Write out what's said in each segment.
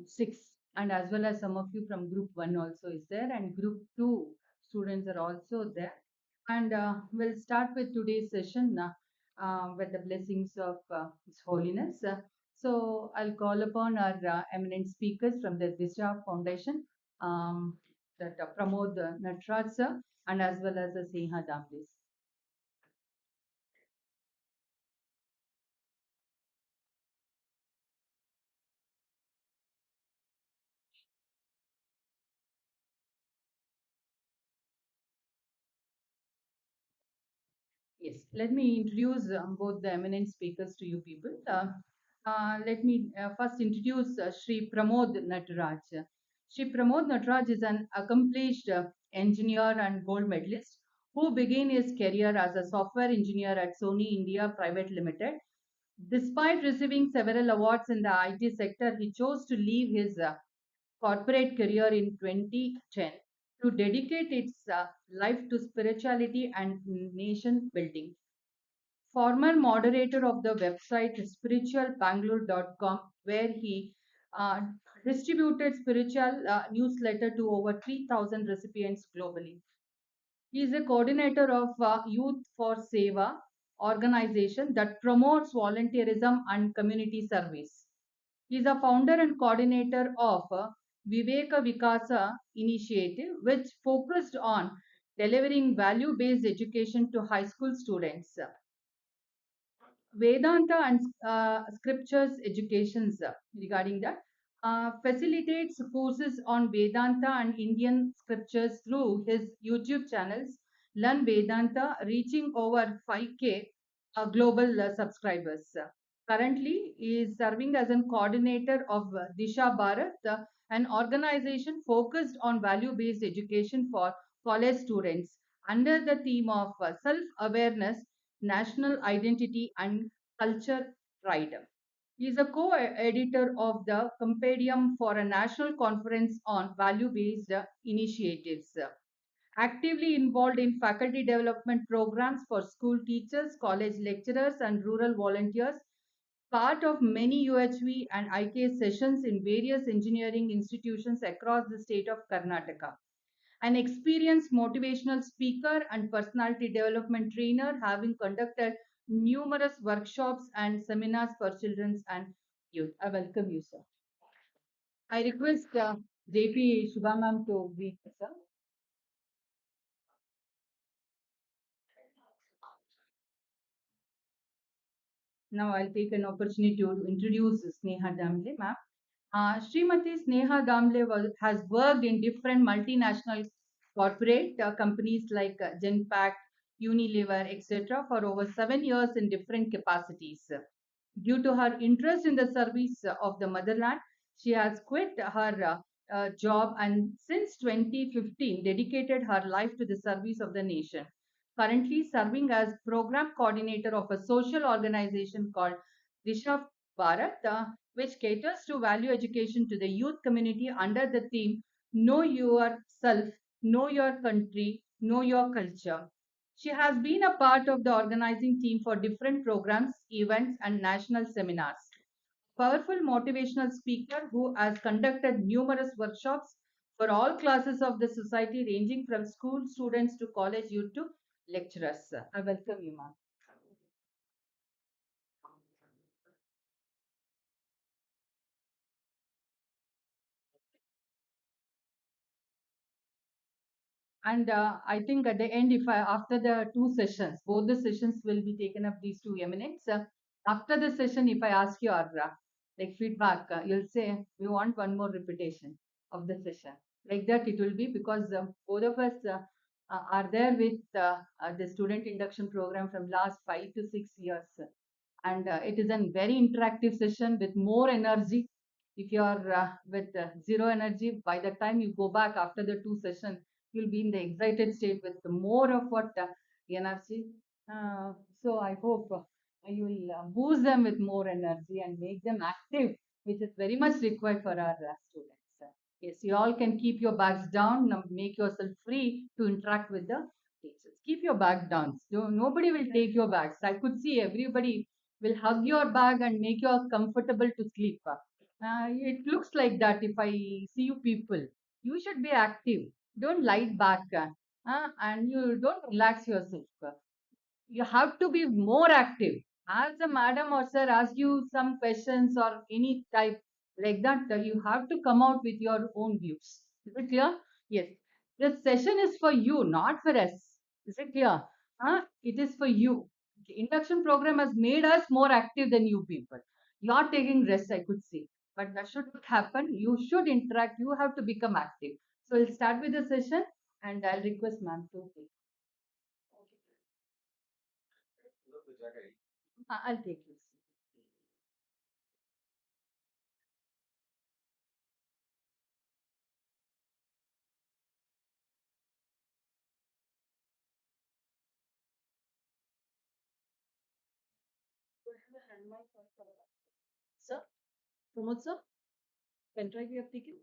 6, and as well as some of you from group 1 also is there, and group 2 students are also there. And we'll start with today's session with the blessings of His Holiness. So I'll call upon our eminent speakers from the Disha Foundation, um, that Pramod Natraj sir, and as well as the Sneha Damle. Yes, let me introduce both the eminent speakers to you people. Let me first introduce Sri Pramod Nataraj. Sri Pramod Nataraj is an accomplished engineer and gold medalist who began his career as a software engineer at Sony India Private Limited. Despite receiving several awards in the IT sector, he chose to leave his corporate career in 2010 to dedicate its life to spirituality and nation building. Former moderator of the website spiritualbangalore.com, where he uh, distributed spiritual newsletter to over 3,000 recipients globally. He is a coordinator of Youth for Seva organization that promotes volunteerism and community service. He is a founder and coordinator of Viveka Vikasa initiative, which focused on delivering value-based education to high school students. Vedanta and scriptures educations regarding that facilitates courses on Vedanta and Indian scriptures through his YouTube channels, Learn Vedanta, reaching over 5K global subscribers. Currently, he is serving as a coordinator of Disha Bharat, an organization focused on value-based education for college students under the theme of self-awareness, national identity, and culture pride. He is a co-editor of the Compendium for a National Conference on Value-Based Initiatives, actively involved in faculty development programs for school teachers, college lecturers, and rural volunteers, part of many UHV and IK sessions in various engineering institutions across the state of Karnataka. An experienced motivational speaker and personality development trainer, having conducted numerous workshops and seminars for children and youth. I welcome you, sir. I request JP Shubha ma'am to greet, sir. Now I'll take an opportunity to introduce Sneha Damle, ma'am. Srimati Sneha Damle has worked in different multinational corporate companies like Genpact, Unilever, etc. for over 7 years in different capacities. Due to her interest in the service of the motherland, she has quit her job and since 2015 dedicated her life to the service of the nation. Currently serving as program coordinator of a social organization called Disha Bharat, which caters to value education to the youth community under the theme Know Yourself, Know Your Country, Know Your Culture. She has been a part of the organizing team for different programs, events, and national seminars. Powerful motivational speaker who has conducted numerous workshops for all classes of the society, ranging from school students to college youth to lecturers. I welcome you, ma'am. And I think at the end, if I after the two sessions, both the sessions will be taken up these 2 minutes. After the session, if I ask your like feedback, you'll say we want one more repetition of the session. Like that, it will be because both of us are there with the student induction program from last 5 to 6 years, and it is a very interactive session with more energy. If you are with zero energy, by the time you go back after the two sessions, you'll be in the excited state with more of what energy. Uh, so I hope you will boost them with more energy and make them active, which is very much required for our students. Yes, you all can keep your bags down, make yourself free to interact with the teachers. Keep your bag down. So nobody will take your bags. I could see everybody will hug your bag and make you comfortable to sleep. It looks like that if I see you people. You should be active. Don't lie back. And you don't relax yourself. You have to be more active. As a madam or sir asks you some questions or any type like that, you have to come out with your own views. Is it clear? Yes. This session is for you, not for us. Is it clear? It is for you. Induction program has made us more active than you people. You are taking rest, I could say. But that should not happen. You should interact. You have to become active. So we'll start with the session and I'll request ma'am to take. I'll take this. Sir, Pramod sir, pen drive you have taken?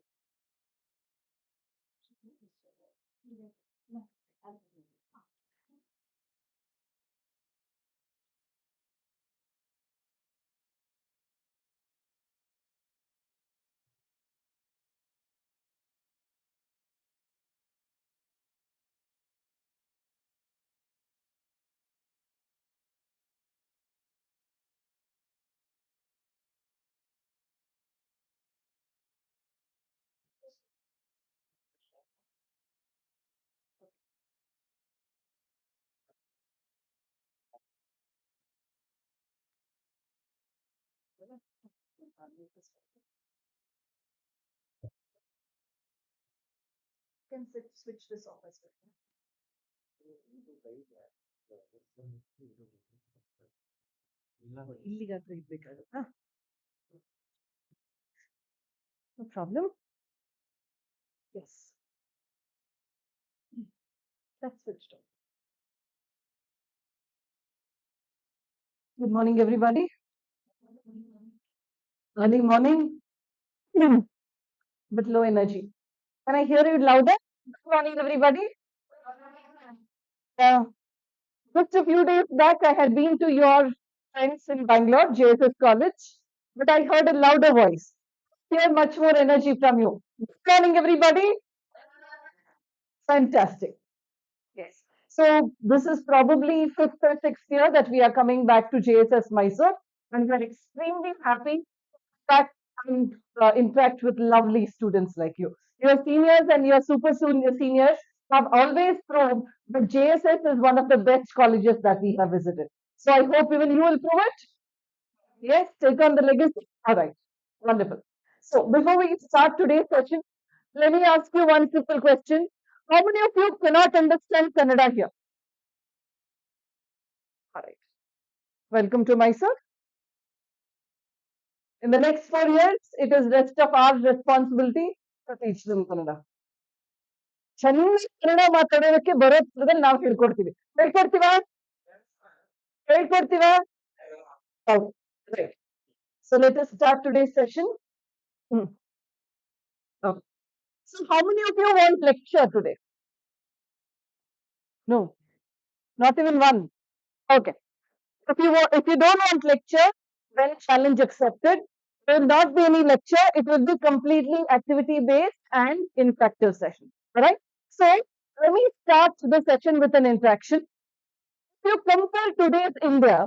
Can switch this off as well. ಇಲ್ಲಿಗಾದ್ರೆ ಇರ್ಬೇಕಾಗುತ್ತಾ? No problem. Yes, that's switched off. Good morning, everybody. Early morning, but low energy. Can I hear you louder? Good morning, everybody. Uh, just a few days back, I had been to your friends in Bangalore, JSS College, but I heard a louder voice. Hear much more energy from you. Good morning, everybody. Fantastic. Yes. So this is probably fifth or sixth year that we are coming back to JSS Mysore, and we are extremely happy that and interact with lovely students like you. Your seniors and your super seniors have always proved that JSS is one of the best colleges that we have visited. So I hope even you will prove it. Yes, take on the legacy. All right, wonderful. So before we start today's session, let me ask you one simple question. How many of you cannot understand Kannada here? All right. Welcome to Mysore. In the next 4 years, it is rest of our responsibility to teach them Kannada. ಚೆನ್ನಾಗಿ ಕನ್ನಡ ಮಾತಾಡೋದಕ್ಕೆ ಬರೋದ್ರಲ್ಲಿ ನಾವು ಹೇಳ್ಕೊಡ್ತೀವಿ. ಹೇಳ್ಕೊಡ್ತೀವಾ? ಹೇಳ್ಕೊಡ್ತೀವಾ? Okay. Right. So let us start today's session. Hmm. Okay. So how many of you want lecture today? No, not even one. Okay. If you don't want lecture, then challenge accepted. There will not be any lecture. It will be completely activity based and interactive session. All right. So let me start the session with an interaction. If you compare today's India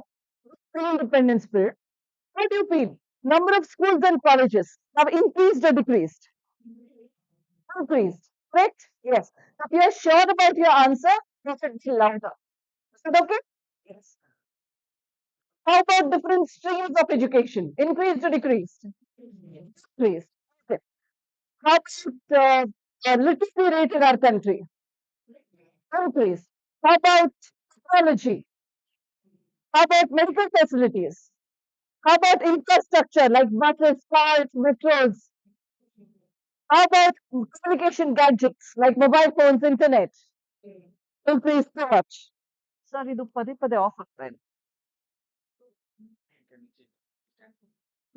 with pre-independence period, how do you feel? Number of schools and colleges have increased or decreased? Increased. Correct? Yes. If you are sure about your answer, you should be louder. Is it okay? Yes. How about different streams of education? Increased or decreased? Decreased. Okay. How about literacy rate in our country? Increased. How about technology? How about medical facilities? How about infrastructure like buses, cars, metros? How about communication gadgets like mobile phones, internet? Increased too much. Sir, ಇದು ಪದೇ ಪದೇ of ಆಗ್ತಾ ಇದೆ.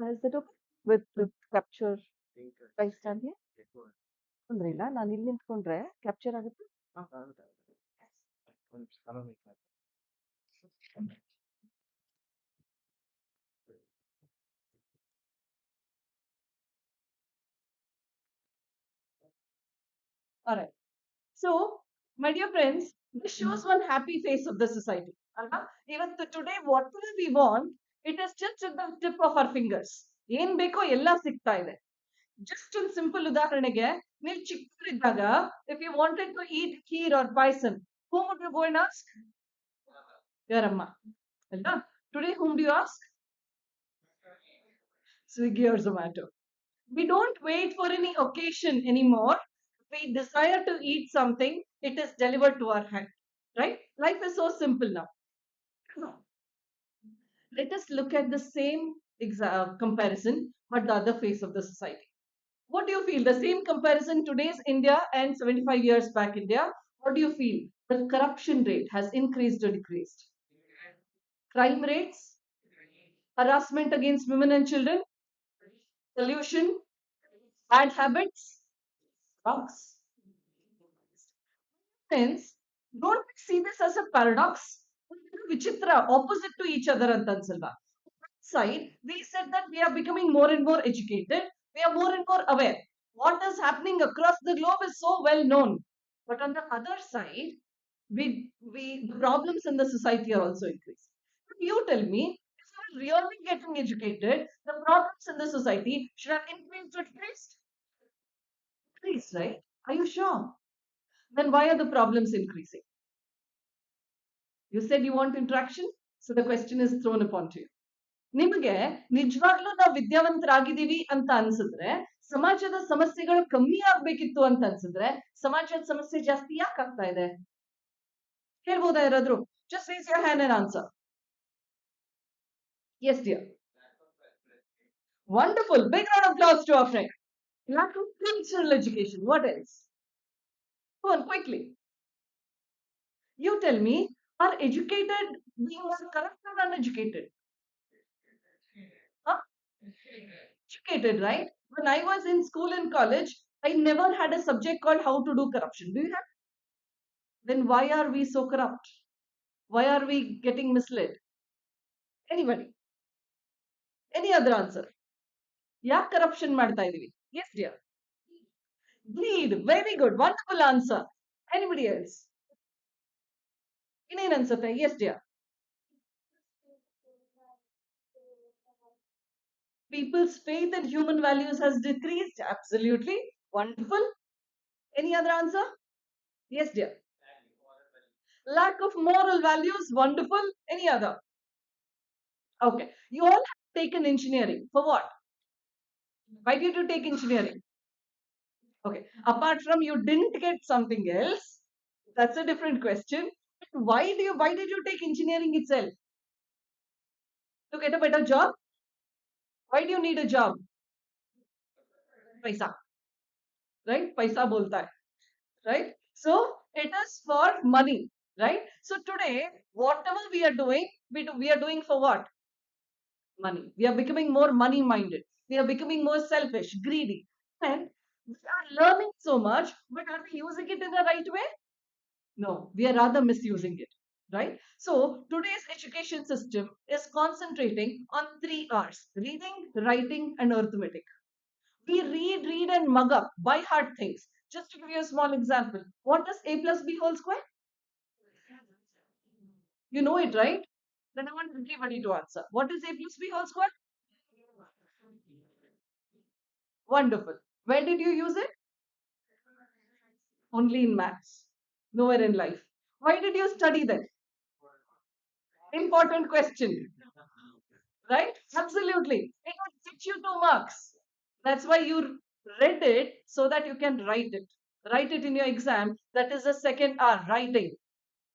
Is that okay? With capture price stand here? ತೊಂದ್ರೆ ಇಲ್ಲ ನಾನು ಇಲ್ಲಿ ನಿಂತ್ಕೊಂಡ್ರೆ capture ಆಗುತ್ತೆ. All right. So, my dear friends, this shows one happy face of the society. Even today, whatever we want, it is just at the tip of our fingers. ಏನ್ ಬೇಕೋ ಎಲ್ಲ ಸಿಗ್ತಾ ಇದೆ. Just ಒಂದು simple ಉದಾಹರಣೆಗೆ ನೀವು ಚಿಕ್ಕವರಿದ್ದಾಗ if you wanted to eat kheer or paisam, whom would you go and ask? Your amma. ಅಲ್ವಾ? Today, whom do you ask? Swiggy or Zomato. We don't wait for any occasion anymore. We desire to eat something, it is delivered to our hand. Right? Life is so simple now. Let us look at the same comparison, but the other face of the society. What do you feel? The same comparison today's India and 75 years back India. What do you feel? The corruption rate has increased or decreased? Crime rates, harassment against women and children, pollution, bad habits, drugs. Friends, don't we see this as a paradox? Vichitra, opposite to each other ಅಂತ ಅನ್ಸಲ್ವಾ? Side, we said that we are becoming more and more educated, we are more and more aware. What is happening across the globe is so well known. But on the other side, we the problems in the society are also increasing. But you tell me, if we're really getting educated, the problems in the society should have increased or decreased? Decreased, right? Are you sure? Then why are the problems increasing? You said you want interaction, so the question is thrown upon to you. ನಿಮಗೆ ನಿಜವಾಗ್ಲೂ ನಾವು ವಿದ್ಯಾವಂತರಾಗಿದ್ದೀವಿ ಅಂತ ಅನ್ಸಿದ್ರೆ ಸಮಾಜದ ಸಮಸ್ಯೆಗಳು ಕಮ್ಮಿ ಆಗ್ಬೇಕಿತ್ತು ಅಂತ ಅನ್ಸಿದ್ರೆ ಸಮಾಜದ ಸಮಸ್ಯೆ ಜಾಸ್ತಿ ಯಾಕೆ ಆಗ್ತಾ ಇದೆ? ಹೇಳ್ಬೋದಾ ಯಾರಾದ್ರೂ? Just raise your hand and answer. Yes, dear. Wonderful. Big round of applause to our friend. Lack of cultural education. What else? Go on, quickly. You tell me, are educated being more corrupt or uneducated? Huh? Educated, right? When I was in school and college, I never had a subject called how to do corruption. Do you have? Then why are we so corrupt? Why are we getting misled? Anybody? Any other answer? ಯಾಕೆ corruption ಮಾಡ್ತಾ ಇದೀವಿ? Yes, dear. Greed. Very good. Wonderful answer. Anybody else? ಇನ್ನೇನ್ ಅನ್ಸುತ್ತೆ? Yes, dear. People's faith in human values has decreased. Absolutely. Wonderful. Any other answer? Yes, dear. Lack of moral values. Wonderful. Any other? Okay. You all have taken engineering. For what? Why did you take engineering? Okay. Apart from you didn't get something else, that's a different question. But why did you take engineering itself? To get a better job? Why do you need a job? Paisa. Right? Paisa bolta hai. Right? So it is for money. Right? So today, whatever we are doing, we are doing for what? Money. We are becoming more money minded. We are becoming more selfish, greedy. And we are learning so much, but are we using it in the right way? No, we are rather misusing it, right? So today's education system is concentrating on three R's: reading, writing, and arithmetic. We read, and mug up, by heart things. Just to give you a small example, what is a plus b whole square? You know it, right? Then I want everybody to answer. What is a plus b whole square? Wonderful. Where did you use it? Only in maths, nowhere in life. Why did you study that? Important question. Right? Absolutely. It will get you 2 marks. That's why you read it so that you can write it. Write it in your exam. That is the second R, writing.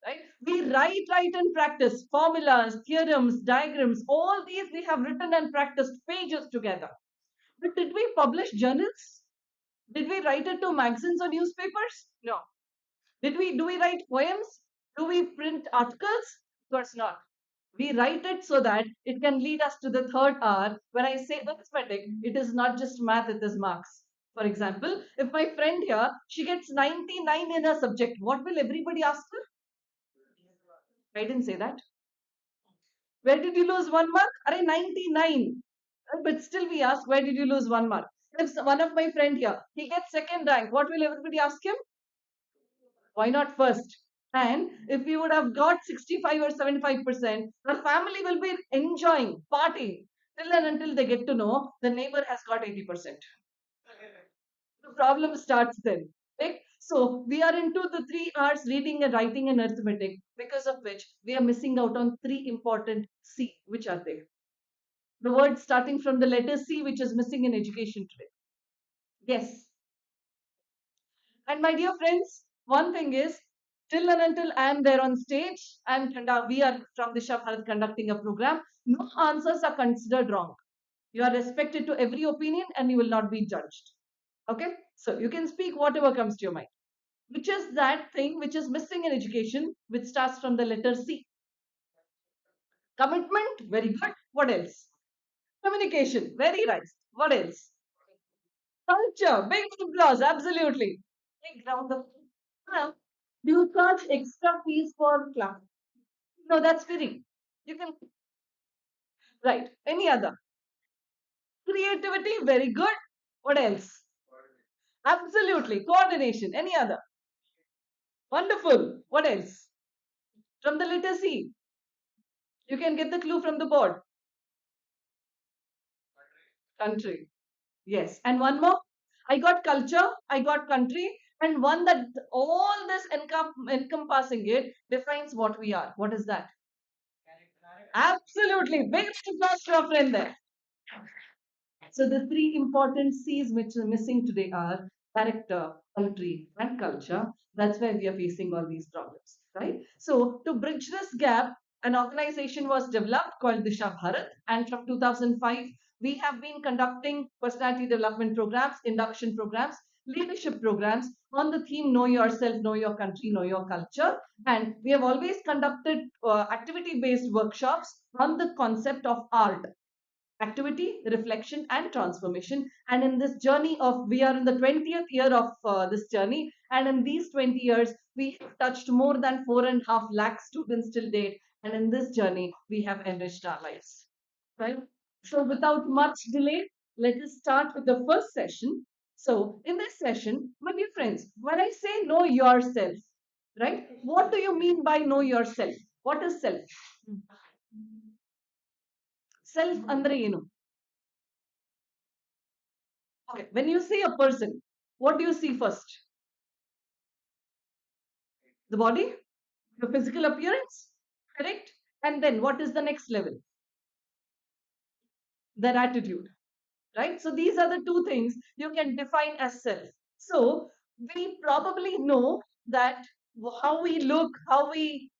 Right? We write and practice formulas, theorems, diagrams. All these we have written and practiced pages together. But did we publish journals? Did we write it to magazines or newspapers? No. Did we do we write poems? Do we print articles? Of course not. We write it so that it can lead us to the third R. When I say arithmetic, it is not just math, it is marks. For example, if my friend here, she gets 99 in a subject, what will everybody ask her? I didn't say that. Where did you lose 1 mark? Are 99. But still we ask, where did you lose 1 mark? If one of my friend here, he gets second rank, what will everybody ask him? Why not first? And if we would have got 65 or 75%, the family will be enjoying, partying, till and until they get to know the neighbor has got 80%. The problem starts then. Right? So we are into the 3 hours reading and writing and arithmetic, because of which we are missing out on three important C. Which are they? The word starting from the letter C, which is missing in education today. Yes. And my dear friends, one thing is, till and until I am there on stage and we are from the Bharat conducting a program, no answers are considered wrong. You are respected to every opinion and you will not be judged. Okay? So you can speak whatever comes to your mind. Which is that thing which is missing in education, which starts from the letter C? Commitment, very good. What else? Communication, very nice. What else? Culture, big applause, absolutely. Big round of applause. Do you charge extra fees for class? No, that's free. You can, right. Any other? Creativity, very good. What else? Absolutely. Coordination. Any other? Wonderful. What else? From the letter C. You can get the clue from the board. Country. Yes. And one more. I got culture, I got country, and one that all this encompassing it defines what we are. What is that? Absolutely. Big applause to our friend there. So the three important C's which are missing today are character, country, and culture. That's where we are facing all these problems, right? So to bridge this gap, an organization was developed called Disha Bharat, and from 2005 we have been conducting personality development programs, induction programs, leadership programs on the theme Know Yourself, Know Your Country, Know Your Culture. And we have always conducted activity based workshops on the concept of art, activity, reflection, and transformation. And in this journey of, we are in the 20th year of this journey. And in these 20 years, we have touched more than 4.5 lakh students till date. And in this journey, we have enriched our lives. Right? So without much delay, let us start with the first session. So in this session, my dear friends, when I say know yourself, right? What do you mean by know yourself? What is self? Self andre ಏನು? Okay, when you see a person, what do you see first? The body, the physical appearance, correct? And then what is the next level? Their attitude, right? So these are the two things you can define as self. So we probably know that how we look, how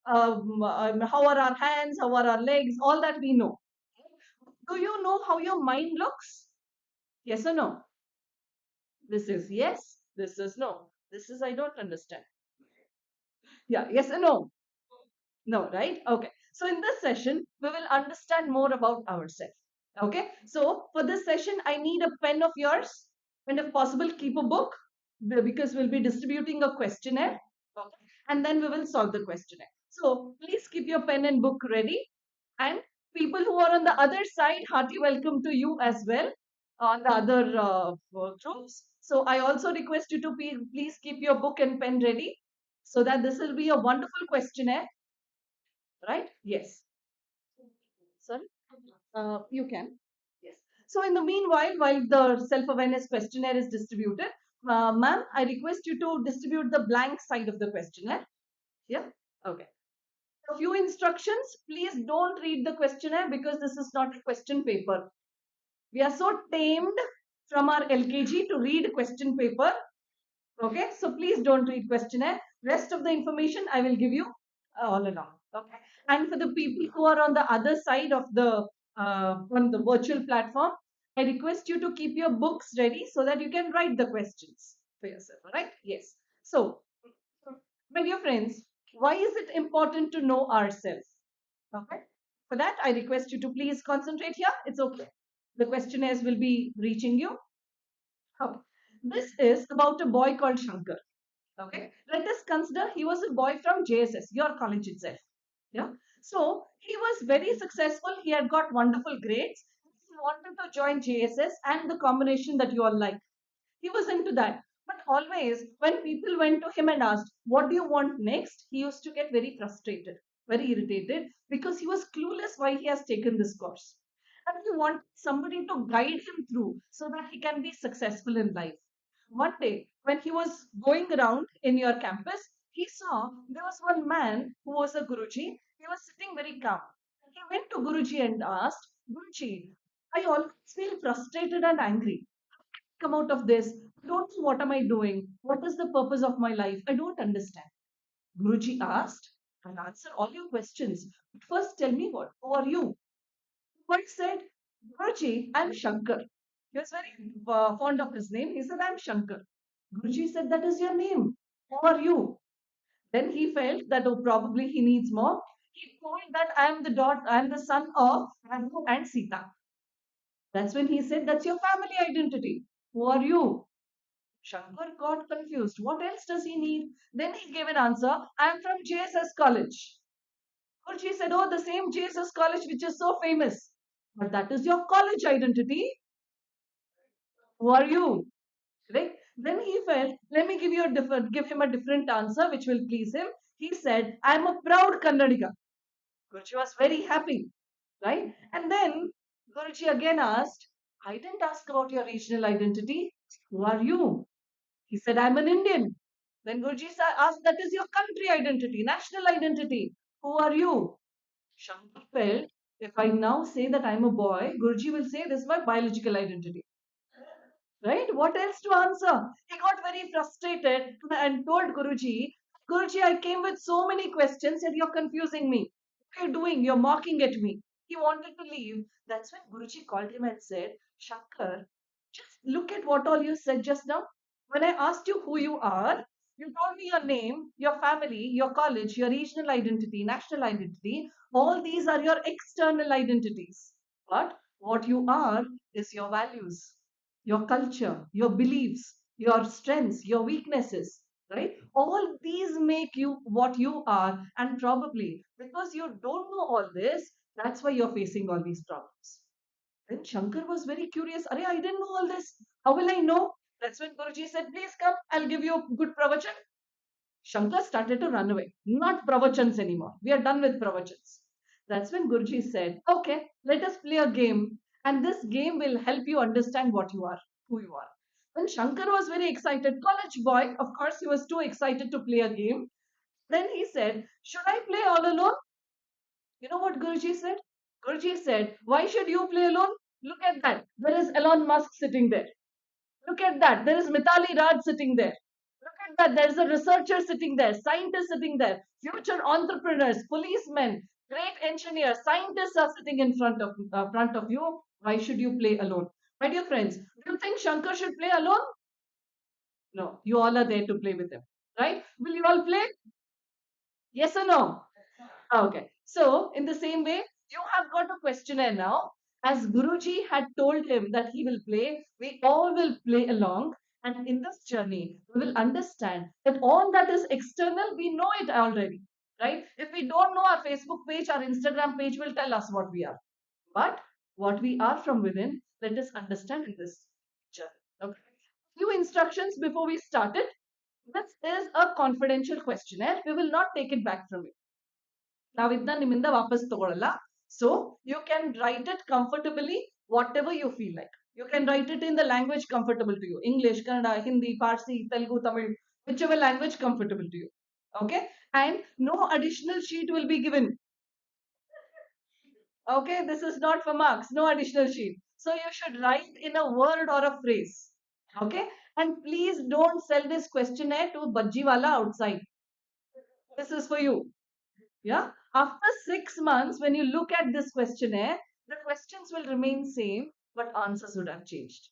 are our hands, how are our legs, all that we know. Do you know how your mind looks? Yes or no? This is yes, this is no. This is I don't understand. Yeah, yes or no? No, right? Okay. So in this session, we will understand more about ourselves. Okay. So for this session, I need a pen of yours, and if possible, keep a book because we'll be distributing a questionnaire. Okay. And then we will solve the questionnaire. So please keep your pen and book ready. And people who are on the other side, hearty welcome to you as well on the other groups. So I also request you to please keep your book and pen ready so that this will be a wonderful questionnaire, right? Yes. Sorry? You can. Yes. So in the meanwhile, while the self-awareness questionnaire is distributed, ma'am, I request you to distribute the blank side of the questionnaire. Yeah. Okay. A few instructions. Please don't read the questionnaire because this is not a question paper. We are so tamed from our LKG to read question paper. Okay, so please don't read questionnaire. Rest of the information I will give you all along. Okay, and for the people who are on the other side of the on the virtual platform, I request you to keep your books ready so that you can write the questions for yourself. All right? Yes. So, my dear friends, why is it important to know ourselves? Okay. For that, I request you to please concentrate here. It's okay. The questionnaires will be reaching you. Okay. This is about a boy called Shankar. Okay. Let us consider he was a boy from JSS, your college itself. Yeah. So he was very successful. He had got wonderful grades. He wanted to join JSS and the combination that you all like. He was into that. But always, when people went to him and asked, "What do you want next?" he used to get very frustrated, very irritated, because he was clueless why he has taken this course. And he wanted somebody to guide him through so that he can be successful in life. One day, when he was going around in your campus, he saw there was one man who was a Guruji. He was sitting very calm. He went to Guruji and asked, "Guruji, I always feel frustrated and angry. Come out of this. I don't know what am I doing. What is the purpose of my life? I don't understand." Guruji asked, "I'll answer all your questions. But first tell me who are you?" Boy said, "Guruji, I'm Shankar." He was very fond of his name. He said, "I'm Shankar." Guruji said, "That is your name. Who are you?" Then he felt that, oh, probably he needs more. He told that I am the son of Raghu and Sita. That's when he said, "That's your family identity. Who are you?" Shankar got confused. What else does he need? Then he gave an answer. "I'm from JSS College." Guruji said, "Oh, the same JSS College which is so famous." "But that is your college identity. Who are you?" Right? Then he felt, let me give him a different answer which will please him. He said, "I'm a proud Kannadiga." Guruji was very happy, right? And then Guruji again asked, "I didn't ask about your regional identity. Who are you?" He said, "I'm an Indian." Then Guruji asked, "That is your country identity, national identity. Who are you?" Shankar felt, if I now say that I'm a boy, Guruji will say this is my biological identity. Right? What else to answer? He got very frustrated and told Guruji, "Guruji, I came with so many questions and you're confusing me. What are you doing? You're mocking at me." He wanted to leave. That's when Guruji called him and said, "Shankar, just look at what all you said just now. When I asked you who you are, you told me your name, your family, your college, your regional identity, national identity. All these are your external identities. But what you are is your values, your culture, your beliefs, your strengths, your weaknesses, right? All these make you what you are, and probably because you don't know all this, that's why you're facing all these problems." Then Shankar was very curious. "Arey, I didn't know all this. How will I know?" That's when Guruji said, "Please come, I'll give you a good pravachan." Shankar started to run away. "Not pravachans anymore. We are done with pravachans." That's when Guruji said, "Okay, let us play a game. And this game will help you understand what you are, who you are." When Shankar was very excited, college boy, of course, he was too excited to play a game. Then he said, "Should I play all alone?" You know what Guruji said? Guruji said, "Why should you play alone? Look at that. There is Elon Musk sitting there. Look at that. There is Mitali Raj sitting there. Look at that. There's a researcher sitting there, scientists sitting there, future entrepreneurs, policemen, great engineers, scientists are sitting in front of you. Why should you play alone?" My dear friends, do you think Shankar should play alone? No. You all are there to play with him, right? Will you all play? Yes or no? Okay. So, in the same way, you have got a questionnaire now. As Guruji had told him that he will play, we all will play along. And in this journey, we will understand that all that is external, we know it already, right? If we don't know, our Facebook page, our Instagram page will tell us what we are. But what we are from within, let us understand in this journey. Okay. Few instructions before we start it. This is a confidential questionnaire. We will not take it back from you. ನಾವಿದ್ನ ನಿಮ್ಮಿಂದ ವಾಪಸ್ ತಗೊಳ್ಳಲ್ಲ. So you can write it comfortably, whatever you feel like. You can write it in the language comfortable to you. English, Kannada, Hindi, Farsi, Telugu, Tamil, whichever language comfortable to you. Okay? And no additional sheet will be given. Okay? This is not for marks. No additional sheet. So you should write in a word or a phrase. Okay? And please don't sell this questionnaire to Bajjiwala outside. This is for you. Yeah. After 6 months, when you look at this questionnaire, the questions will remain same, but answers would have changed.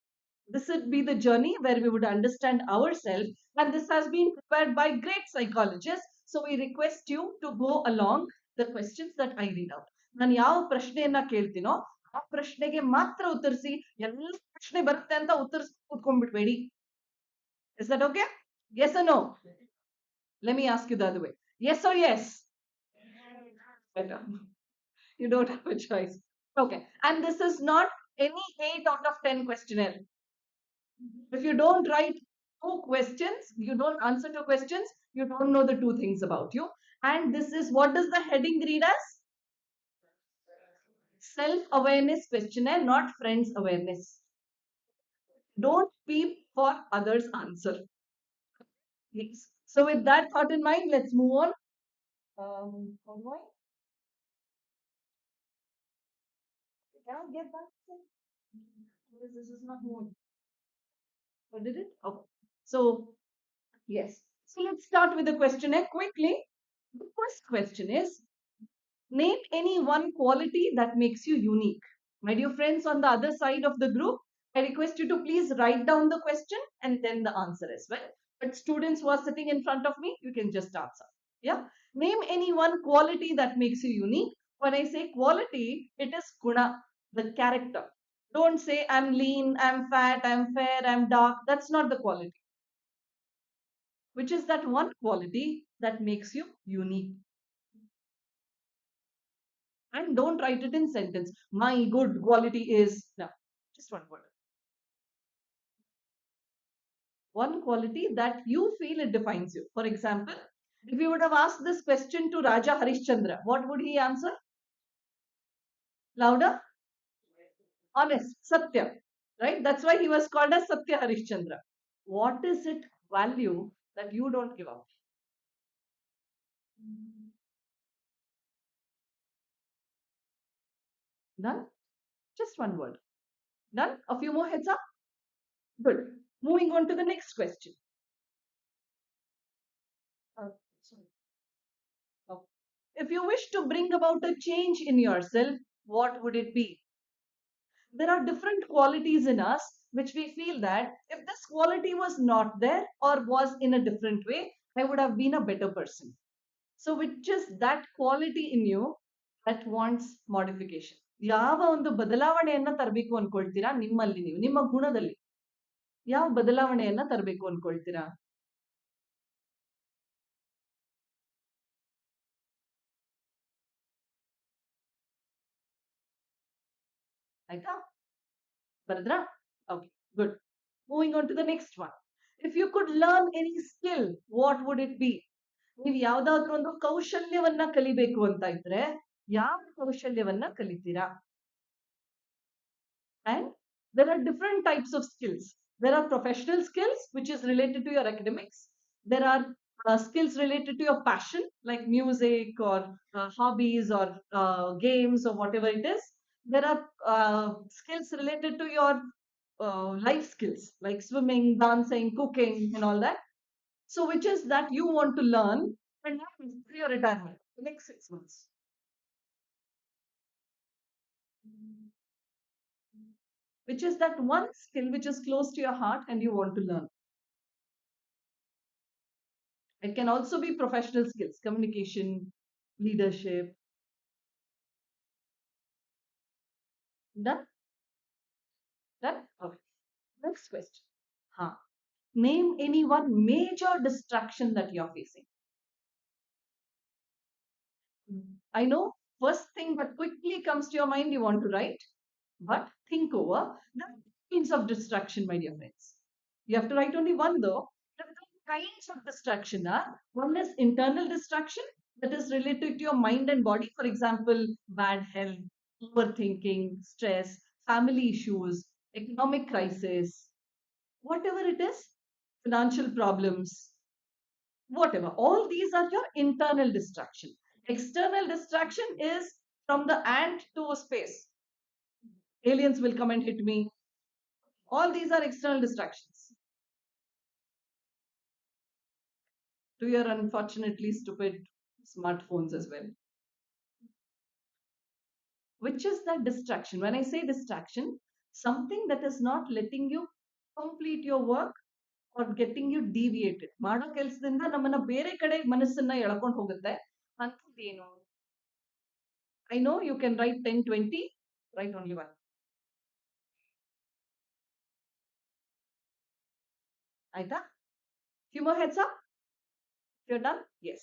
This would be the journey where we would understand ourselves, and this has been prepared by great psychologists. So we request you to go along the questions that I read out. ನಾನು ಯಾವ ಪ್ರಶ್ನೆಯನ್ನ ಕೇಳ್ತೀನೋ ಆ ಪ್ರಶ್ನೆಗೆ ಮಾತ್ರ ಉತ್ತರಿಸಿ ಎಲ್ಲ ಪ್ರಶ್ನೆ ಬರುತ್ತೆ ಅಂತ ಉತ್ತರಿಸಿ ಕೂತ್ಕೊಂಡ್ಬಿಡ್ಬೇಡಿ. Is that okay? Yes or no? Let me ask you the other way. Yes or yes? Better. You don't have a choice. Okay. And this is not any 8 out of 10 questionnaire. If you don't write two questions, you don't answer two questions, you don't know the two things about you. And this is, what does the heading read as? Self awareness questionnaire, not friends awareness. Don't peep for others' answer. Yes. So, with that thought in mind, let's move on. How do I? Can I get that? Because this is not moving. Or did it? Okay. So, yes. So, let's start with the questionnaire quickly. The first question is, name any one quality that makes you unique. My dear friends on the other side of the group, I request you to please write down the question and then the answer as well. But students who are sitting in front of me, you can just answer. Yeah. Name any one quality that makes you unique. When I say quality, it is guna, the character. Don't say I'm lean, I'm fat, I'm fair, I'm dark. That's not the quality. Which is that one quality that makes you unique. And don't write it in sentence. My good quality is, no, just one word. One quality that you feel it defines you. For example, if you would have asked this question to Raja Harishchandra, what would he answer? Louder? Honest, Satya. Right? That's why he was called as Satya Harishchandra. What is it value that you don't give up? None? Just one word. None? A few more heads up? Good. Moving on to the next question. Sorry. Oh. If you wish to bring about a change in yourself, what would it be? There are different qualities in us which we feel that if this quality was not there or was in a different way, I would have been a better person. So, which is that quality in you that wants modification? ಯಾವ ಒಂದು ಬದಲಾವಣೆಯನ್ನ ತರಬೇಕು ಅನ್ಕೊಳ್ತೀರಾ ನಿಮ್ಮಲ್ಲಿ ನೀವು ನಿಮ್ಮ ಗುಣದಲ್ಲಿ ಯಾವ ಬದಲಾವಣೆಯನ್ನ ತರಬೇಕು ಅನ್ಕೊಳ್ತೀರಾ ಆಯ್ತಾ ಬರದ್ರಾ okay good moving on to the next one if you could learn any skill what would it be ನೀವು ಯಾವ್ದಾದ್ರು ಒಂದು ಕೌಶಲ್ಯವನ್ನ ಕಲಿಬೇಕು ಅಂತ ಇದ್ರೆ ಯಾವ ಕೌಶಲ್ಯವನ್ನ ಕಲಿತೀರಾ and there are different types of skills. There are professional skills which is related to your academics. There are skills related to your passion like music or hobbies or games or whatever it is. There are skills related to your life skills like swimming, dancing, cooking and all that. So which is that you want to learn and have for your retirement the next 6 months. Which is that one skill which is close to your heart and you want to learn. It can also be professional skills, communication, leadership. Done? Done? Okay. Next question. Huh. Name any one major distraction that you're facing. I know first thing that quickly comes to your mind you want to write, but think over the kinds of distraction, my dear friends. You have to write only one though. The kinds of distraction are one is internal distraction that is related to your mind and body. For example, bad health, overthinking, stress, family issues, economic crisis, whatever it is, financial problems, whatever. All these are your internal distraction. External distraction is from the ant to space. Aliens will come and hit me. All these are external distractions. To your unfortunately stupid smartphones as well. Which is that distraction? When I say distraction, something that is not letting you complete your work or getting you deviated. ಮಾಡೋ ಕೆಲಸದಿಂದ ನಮ್ಮನ್ನ ಬೇರೆ ಕಡೆ ಮನಸ್ಸನ್ನ ಎಳ್ಕೊಂಡು ಹೋಗುತ್ತೆ ಅಂಥದ್ದೇನು I know you can write 10, 20, write only one. ಆಯ್ತಾ? Few more heads up? You're done? Yes.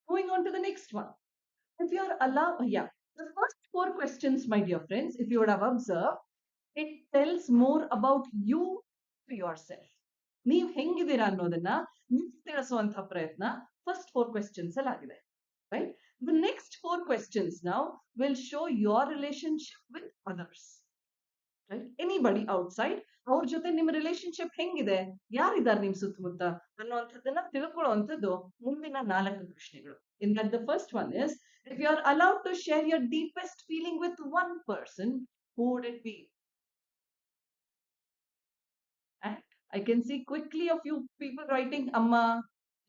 Moving on to the next one. If you're allowed, yeah. The first four questions, my dear friends, if you would have observed, it tells more about you to yourself. ನೀವು ಹೆಂಗಿದ್ದೀರಾ ಅನ್ನೋದನ್ನ ನೀವು ತಿಳಿಸುವಂತಹ ಪ್ರಯತ್ನ first 4 questions ಅಲ್ಲಿ ಆಗಿದೆ. Right? The next 4 questions now will show your relationship with others. Right? Anybody outside, ಅವ್ರ ಜೊತೆ ನಿಮ್ಮ relationship ಹೆಂಗಿದೆ, ಯಾರಿದ್ದಾರೆ ನಿಮ್ ಸುತ್ತಮುತ್ತ ಅನ್ನುವಂಥದ್ದನ್ನ ತಿಳ್ಕೊಳ್ಳುವಂಥದ್ದು ಮುಂದಿನ 4 ಪ್ರಶ್ನೆಗಳು. In that the first one is, if you are allowed to share your deepest feeling with one person, who would it be? And I can see quickly a few people writing Amma,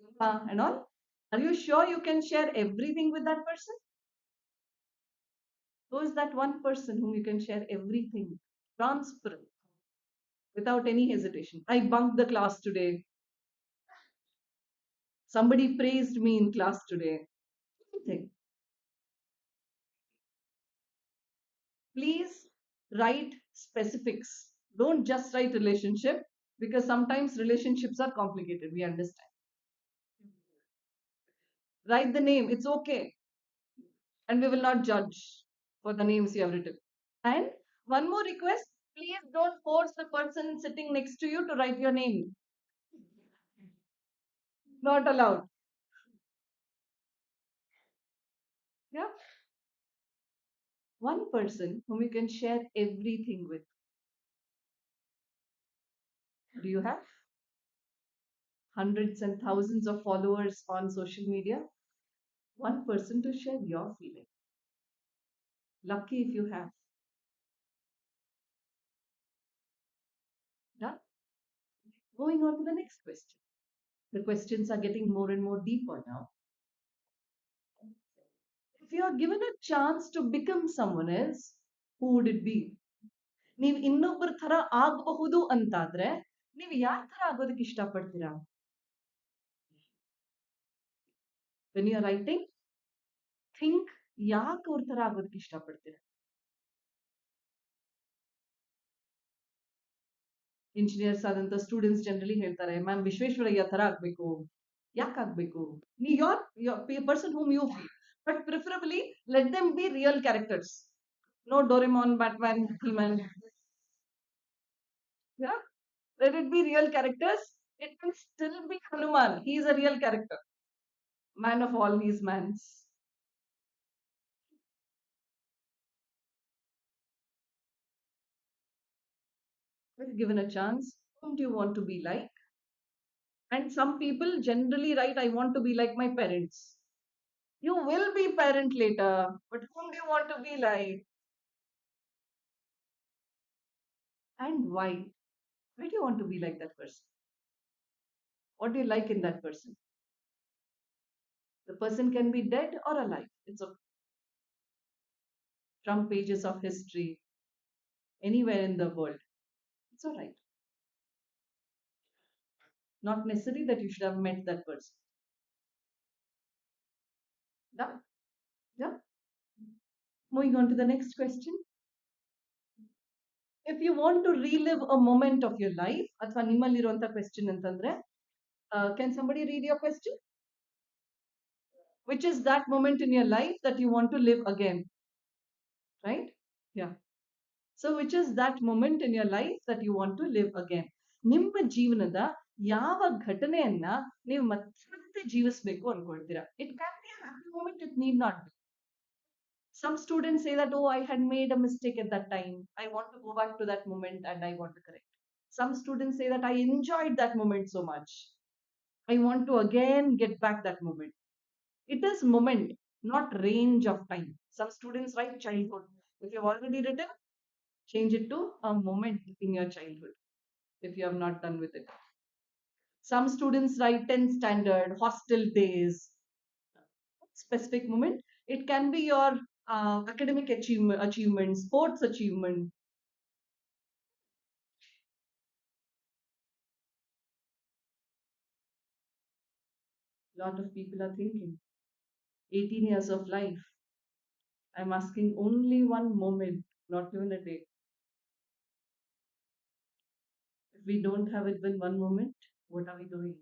Amma and all. Are you sure you can share everything with that person? Who is that one person whom you can share everything? Transparent, without any hesitation. I bunked the class today. Somebody praised me in class today. Anything. Please write specifics. Don't just write relationship, because sometimes relationships are complicated. We understand. Write the name. It's okay. And we will not judge for the names you have written. And one more request, please don't force the person sitting next to you to write your name. Not allowed. Yeah. One person whom you can share everything with. Do you have hundreds and thousands of followers on social media? One person to share your feeling. Lucky if you have. Yeah. Moving on to the next question. The questions are getting more and more deeper now. If you are given a chance to become someone else, who would it be? ನೀವು ಇನ್ನೊಬ್ಬರ ತರ ಆಗಬಹುದು ಅಂತಾದ್ರೆ ನೀವು ಯಾರ ತರ ಆಗೋದಕ್ಕೆ ಇಷ್ಟಪಡ್ತೀರಾ? When you are writing, think ಯಾಕೆ ಅವ್ರ ತರ ಆಗೋದಕ್ಕೆ ಇಷ್ಟಪಡ್ತೀರಾ? ಇಂಜಿನಿಯರ್ಸ್ ಆದಂತ ಸ್ಟೂಡೆಂಟ್ಸ್ ಜನರಲಿ ಹೇಳ್ತಾರೆ, ಮ್ಯಾಮ್ ವಿಶ್ವೇಶ್ವರಯ್ಯ ತರ ಆಗ್ಬೇಕು. ಯಾಕೆ ಆಗ್ಬೇಕು? Name your person whom you feel, but preferably let them be real characters. No Doraemon, Batman, He-Man. Yeah, let it be real characters. It will still be Hanuman. He is a real character, man of all these mans. If given a chance, whom do you want to be like? And some people generally write, I want to be like my parents. You will be parent later, but whom do you want to be like? And why? Why do you want to be like that person? What do you like in that person? The person can be dead or alive. It's okay. From pages of history, anywhere in the world. It's all right. Not necessary that you should have met that person. Yeah. Yeah. Moving on to the next question. If you want to relive a moment of your life, ಅಥವಾ ನಿಮ್ಮಲ್ಲಿರುವಂತ question ಅಂತಂದ್ರೆ, can somebody read your question? Which is that moment in your life that you want to live again? Right? Yeah. So which is that moment in your life that you want to live again? ನಿಮ್ಮ ಜೀವನದ ಯಾವ ಘಟನೆಯನ್ನ ನೀವು ಮತ್ತೆ ಜೀವಿಸಬೇಕು ಅನ್ಕೊಳ್ತೀರಾ? It can be a happy moment, it need not be. Some students say that, oh, I had made a mistake at that time. I want to go back to that moment and I want to correct. Some students say that I enjoyed that moment so much. I want to again get back that moment. It is moment, not range of time. Some students write childhood. If you've already written, change it to a moment in your childhood if you have not done with it. Some students write 10th standard, hostel days, specific moment. It can be your academic achievement, sports achievement. A lot of people are thinking 18 years of life. I'm asking only one moment, not even a day. If we don't have it in one moment, what are we doing?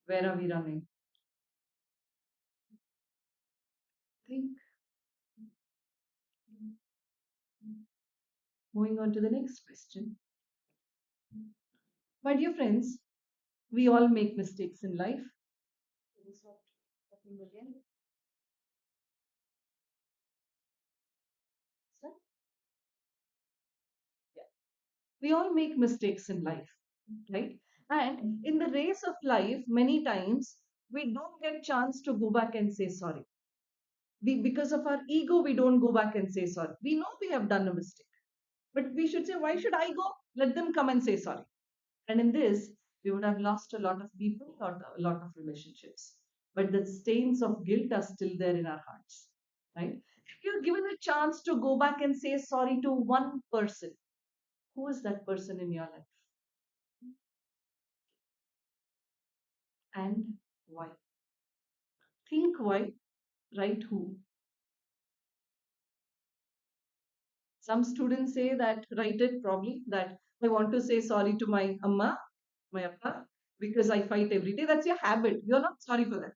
Where are we running? Think. Moving on to the next question. My dear friends, we all make mistakes in life. We all make mistakes in life, right? And in the race of life, many times we don't get chance to go back and say sorry. Because of our ego, we don't go back and say sorry. We know we have done a mistake, but we should say, why should I go? Let them come and say sorry. And in this, we would have lost a lot of people, a lot of relationships. But the stains of guilt are still there in our hearts, right? If you're given a chance to go back and say sorry to one person, who is that person in your life and why? Think why, write who. Some students say that, write it probably, that I want to say sorry to my amma, my appa, because I fight every day. That's your habit. You're not sorry for that.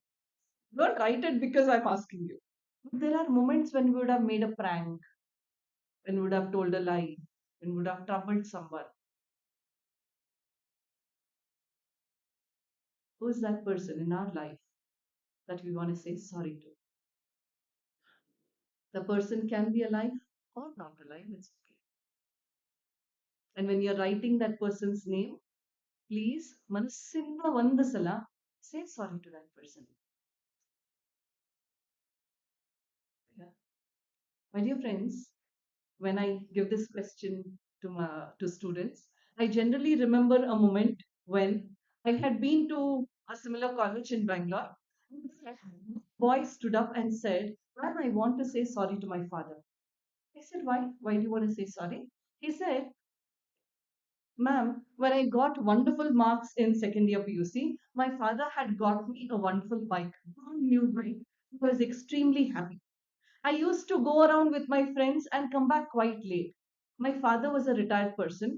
Don't write it because I'm asking you. But there are moments when we would have made a prank, when we would have told a lie, when we would have troubled someone. Who is that person in our life that we want to say sorry to? The person can be alive or not alive, it's okay. And when you're writing that person's name, please, ಮನಸ್ಸಿಂದ ಒಂದು ಸಲ say sorry to that person. Yeah. My dear friends, when I give this question to students, I generally remember a moment when I had been to a similar college in Bangalore. A boy stood up and said, "Ma'am, I want to say sorry to my father." I said, "Why? Why do you want to say sorry?" He said, "Ma'am, when I got wonderful marks in second year PUC, my father had got me a wonderful bike, brand new bike. I was extremely happy. I used to go around with my friends and come back quite late. My father was a retired person.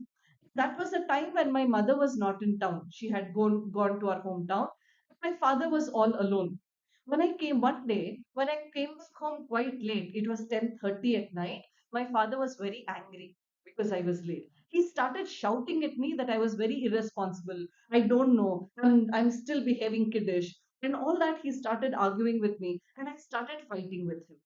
That was a time when my mother was not in town. She had gone to our hometown. My father was all alone. When I came one day, when I came back home quite late, it was 10:30 at night, my father was very angry because I was late. He started shouting at me that I was very irresponsible. I don't know. I'm still behaving kiddish. And all that, he started arguing with me, and I started fighting with him.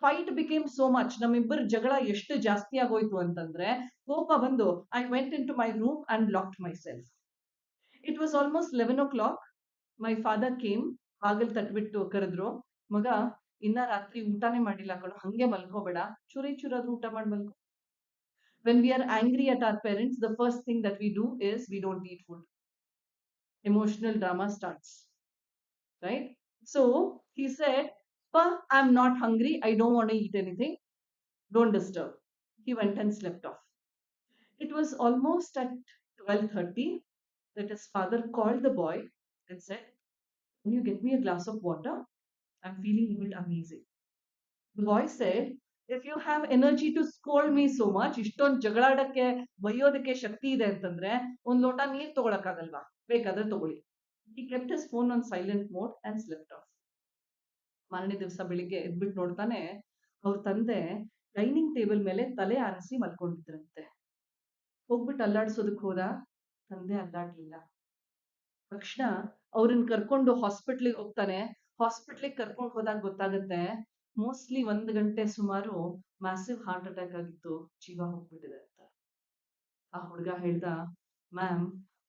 Fight became so much. ನಮ್ಮಿಬ್ಬರ ಜಗಳ ಎಷ್ಟು ಜಾಸ್ತಿ ಆಗೋಯ್ತು ಅಂತಂದ್ರೆ ಕೋಪ ಬಂದು I went into my room and locked myself. It was almost 11 o'clock. My father came, ಬಾಗಿಲು ತಟ್ಬಿಟ್ಟು ಕರೆದ್ರು, ಮಗ ಇನ್ನ ರಾತ್ರಿ ಊಟನೇ ಮಾಡಿಲ್ಲ ಕಣೋ, ಹಂಗೆ ಮಲ್ಕೋಬೇಡ, ಚೂರಿ ಚೂರಾದ್ರೂ ಊಟ ಮಾಡಿ ಮಲ್ಕೋ. When we are angry at our parents, the first thing that we do is we don't eat food. Emotional drama starts, right? So he said, "Pa, I'm not hungry. I don't want to eat anything. Don't disturb." He went and slept off. It was almost at 12:30 that his father called the boy and said, "Can you get me a glass of water? I'm feeling a bit uneasy." The boy said, "If you have energy to scold me so much, ಇಷ್ಟೊಂದು ಜಗಳಾಡಕ್ಕೆ ಬೈಯೋದಕ್ಕೆ ಶಕ್ತಿ ಇದೆ ಅಂತಂದ್ರೆ ಒಂದ್ ಲೋಟ ನೀರ್ ತಗೊಳಕ್ಕಾಗಲ್ವಾ? ಬೇಕಾದ್ರೆ ತಗೊಳ್ಳಿ. He kept his phone on silent mode and slept off. ಮಾರನೇ ದಿವಸ ಬೆಳಿಗ್ಗೆ ಎದ್ಬಿಟ್ಟು ನೋಡ್ತಾನೆ, ಅವ್ರ ತಂದೆ ಡೈನಿಂಗ್ ಟೇಬಲ್ ಮೇಲೆ ತಲೆ ಆರಿಸಿ ಮಲ್ಕೊಂಡಿದ್ರಂತೆ. ಹೋಗ್ಬಿಟ್ಟು ಅಲ್ಲಾಡ್ಸೋದಕ್ಕೆ ಹೋದ, ತಂದೆ ಅಲ್ಲಾಡ್ಲಿಲ್ಲ. ತಕ್ಷಣ ಅವ್ರನ್ನ ಕರ್ಕೊಂಡು ಹಾಸ್ಪಿಟ್ಲಿಗೆ ಹೋಗ್ತಾನೆ. ಹಾಸ್ಪಿಟ್ಲಿಗೆ ಕರ್ಕೊಂಡು ಹೋದಾಗ ಗೊತ್ತಾಗುತ್ತೆ, ಮೋಸ್ಟ್ಲಿ 1 ಗಂಟೆ ಸುಮಾರು ಮ್ಯಾಸಿವ್ ಹಾರ್ಟ್ ಅಟ್ಯಾಕ್ ಆಗಿತ್ತು, ಜೀವ ಹೋಗ್ಬಿಟ್ಟಿದೆ ಅಂತ. ಆ ಹುಡುಗ ಹೇಳ್ದ, "ma'am,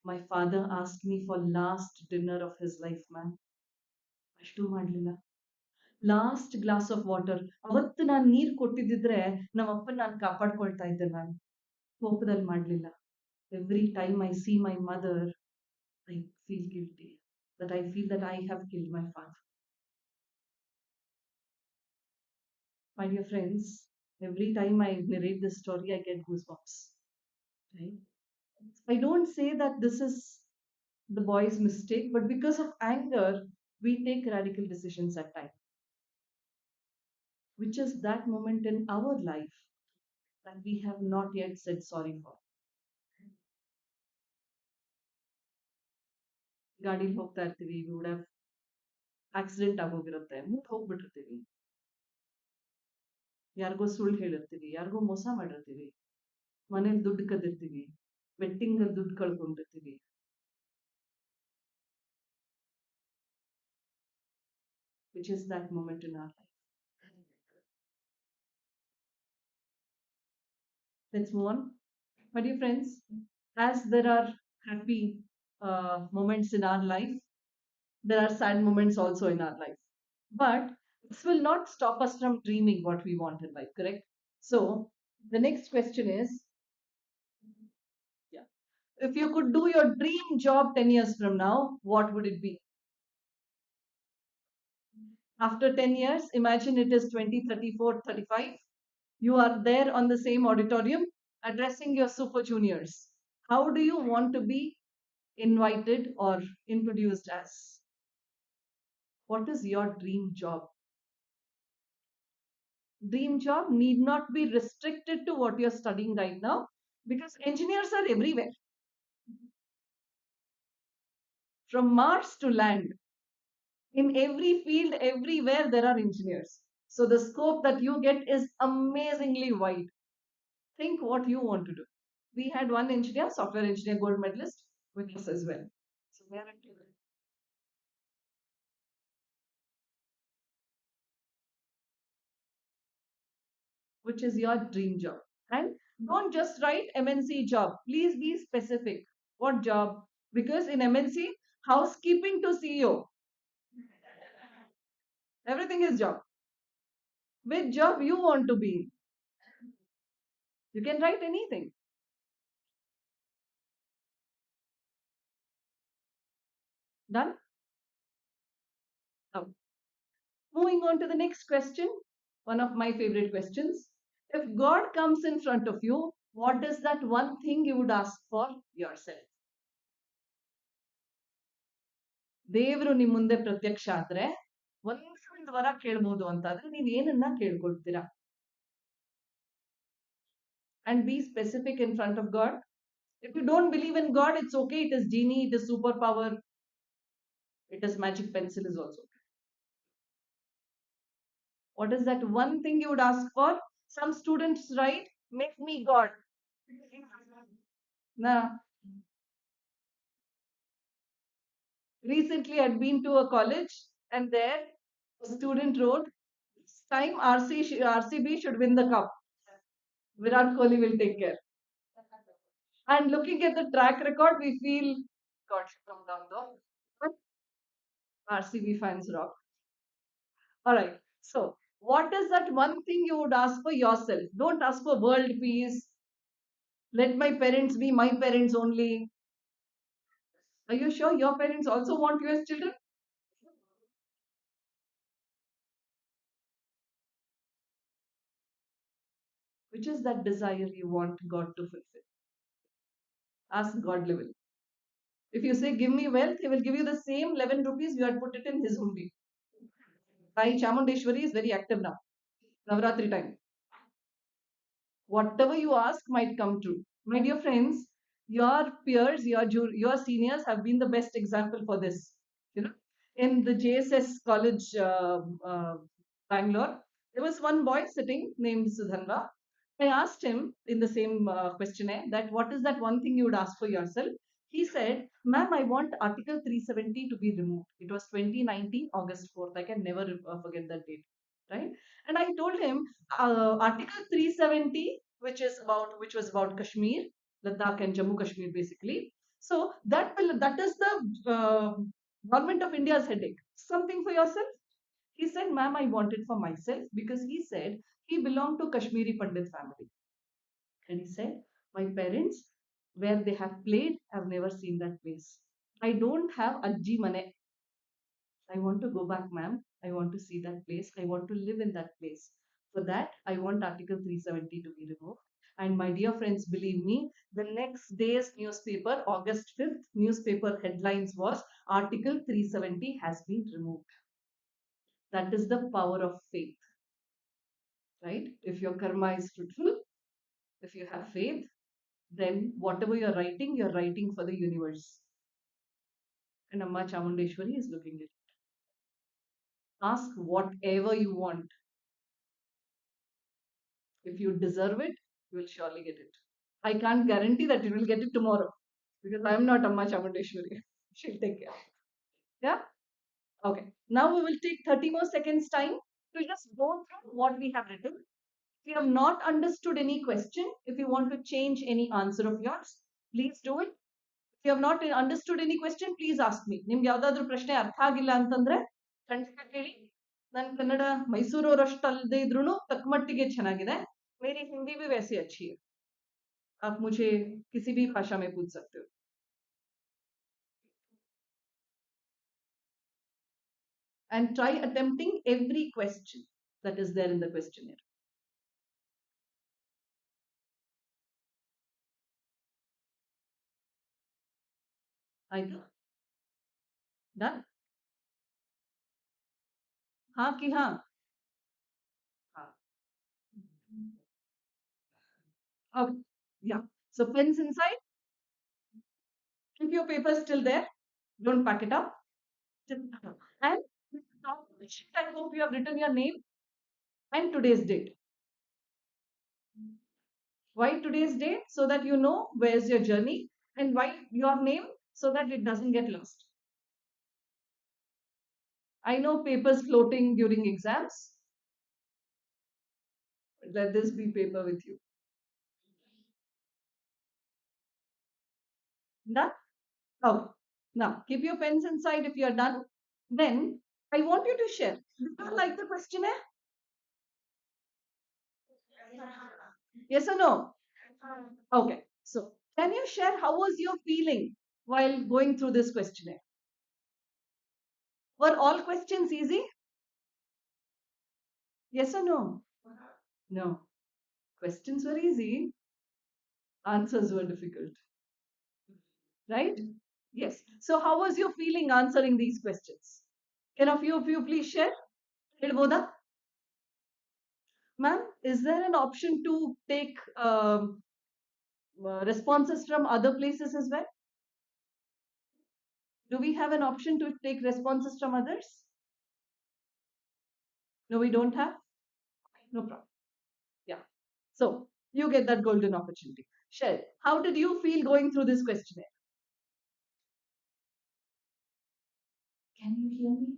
my father ask me for last dinner of his life ma'am. ಅಷ್ಟು ಮಾಡ್ಲಿಲ್ಲ. Last glass of water. ಅವತ್ತು ನಾನು ನೀರ್ ಕೊಟ್ಟಿದ್ದಿದ್ರೆ ನಮ್ಮ ಅಪ್ಪನ ನಾನು ಕಾಪಾಡ್ಕೊಳ್ತಾ ಇದ್ದೆ ಮ್ಯಾಮ್. ಕೋಪದಲ್ಲಿ ಮಾಡ್ಲಿಲ್ಲ. Every time I see my mother, I feel guilty. That I feel that I have killed my father." My dear friends, every time I narrate this story, I get goosebumps. Right? I don't say that this is the boy's mistake, but because of anger, we take radical decisions at times, which is that moment in our life that we have not yet said sorry for. ಗಾಡಿಲಿ ಹೋಗ್ತಾ ಇರ್ತೀವಿ, we would have accident ಆಗೋಗಿರುತ್ತೆ, ಮುಟ್ ಹೋಗ್ಬಿಟ್ಟಿರ್ತೀವಿ, ಯಾರಿಗೋ ಸುಳ್ಳು ಹೇಳಿರ್ತೀವಿ, ಯಾರಿಗೋ ಮೋಸ ಮಾಡಿರ್ತೀವಿ, ಮನೇಲಿ ದುಡ್ಡು ಕದ್ದಿರ್ತೀವಿ, betting ದುಡ್ಡು ಕಳ್ಕೊಂಡಿರ್ತೀವಿ, which is that moment in our life. Let's move on. My dear friends, as there are happy moments in our life, there are sad moments also in our life. But this will not stop us from dreaming what we want in life, correct? So, the next question is, yeah, if you could do your dream job 10 years from now, what would it be? After 10 years, imagine it is 2034, 35. You are there on the same auditorium addressing your super juniors. How do you want to be invited or introduced as? What is your dream job? Dream job need not be restricted to what you're studying right now because engineers are everywhere. From Mars to land, in every field, everywhere, there are engineers. So the scope that you get is amazingly wide. Think what you want to do. We had one engineer, software engineer, gold medalist with us as well. So we are which is your dream job. And don't just write MNC job. Please be specific. What job? Because in MNC, housekeeping to CEO, everything is job. Which job you want to be in? You can write anything. Done? Now, moving on to the next question. One of my favorite questions. If God comes in front of you, what is that one thing you would ask for yourself? ದೇವರು ನಿಮ್ಮ ಮುಂದೆ ಪ್ರತ್ಯಕ್ಷ ಆದ್ರೆ ಒಂದು ವರ ಕೇಳ್ಬೋದು ಅಂತಾದ್ರೆ ನೀವ್ ಏನನ್ನ ಕೇಳ್ಕೊಳ್ತೀರಾ? And be specific in front of God. If you don't believe in God, it's okay. It is genie, it is superpower, it is magic pencil is also. What is that one thing you would ask for? Some students write, make me God. Now, recently I'd been to a college and there a student wrote, this time RCB should win the cup. Virat Kohli will take care. And looking at the track record, we feel God should come down though. But RCB fans rock. All right. So, what is that one thing you would ask for yourself? Don't ask for world peace. Let my parents be my parents only. Are you sure your parents also want you as children? Which is that desire you want God to fulfill? Ask God level. If you say, give me wealth, He will give you the same 11 rupees you had put it in His hundi. Sai Chamundeshwari is very active now. Navratri time. Whatever you ask might come true. My dear friends, your peers, your seniors have been the best example for this. You know, in the JSS college, Bangalore, there was one boy sitting named Sudhanva. I asked him in the same questionnaire that what is that one thing you would ask for yourself? He said, "Ma'am, I want Article 370 to be removed." It was 2019, August 4th. I can never forget that date, right? And I told him, Article 370, which was about Kashmir, Ladakh, and Jammu Kashmir, basically. So that is the government of India's headache. Something for yourself. He said, "Ma'am, I want it for myself," because he said he belonged to Kashmiri Pandit family. And he said, my parents, where they have played, have never seen that place. I don't have Ajji Mane. I want to go back, ma'am. I want to see that place. I want to live in that place. For that, I want Article 370 to be removed. And my dear friends, believe me, the next day's newspaper, August 5th, newspaper headlines was Article 370 has been removed. That is the power of faith, right? If your karma is fruitful, if you have faith, then whatever you're writing for the universe. And Amma Chamundeshwari is looking at it. Ask whatever you want. If you deserve it, you will surely get it. I can't guarantee that you will get it tomorrow because I am not Amma Chamundeshwari. She'll take care. Yeah? Okay. Now we will take 30 more seconds time to just go through what we have written. If you have not understood any question, if you want to change any answer of yours, please do it. If you have not understood any question, please ask me. ನಿಮ್ಗೆ ಯಾವ್ದಾದ್ರು ಪ್ರಶ್ನೆ ಅರ್ಥ ಆಗಿಲ್ಲ ಅಂತಂದ್ರೆ ಖಂಡಿತ ಕೇಳಿ. ನನ್ನ ಕನ್ನಡ ಮೈಸೂರವರಷ್ಟು ಅಲ್ಲದೆ ಇದ್ರೂ ತಕ್ಕಮಟ್ಟಿಗೆ ಚೆನ್ನಾಗಿದೆ. मेरी हिंदी भी वैसे अच्छी है. आप मुझे किसी भी भाषा में पूछ सकते हो. And try attempting every question that is there in the questionnaire. आएगा? Done? हाँ कि हाँ? हाँ. Okay. Yeah. So pens inside. Keep your papers still there. Don't pack it up. And I hope you have written your name and today's date. Why today's date? So that you know where's your journey, and why your name so that it doesn't get lost. I know papers floating during exams. Let this be paper with you. Done? Okay. Now keep your pens inside if you are done. Then I want you to share. Do you like the questionnaire? Yes or no? Okay. So can you share how was your feeling while going through this questionnaire? Were all questions easy? Yes or no? No. Questions were easy, answers were difficult. Right? Yes. So how was your feeling answering these questions? Can a few of you please share? Hilboda? Ma'am, is there an option to take responses from other places as well? Do we have an option to take responses from others? No, we don't have? No problem. Yeah. So you get that golden opportunity. Share. How did you feel going through this questionnaire? Can you hear me?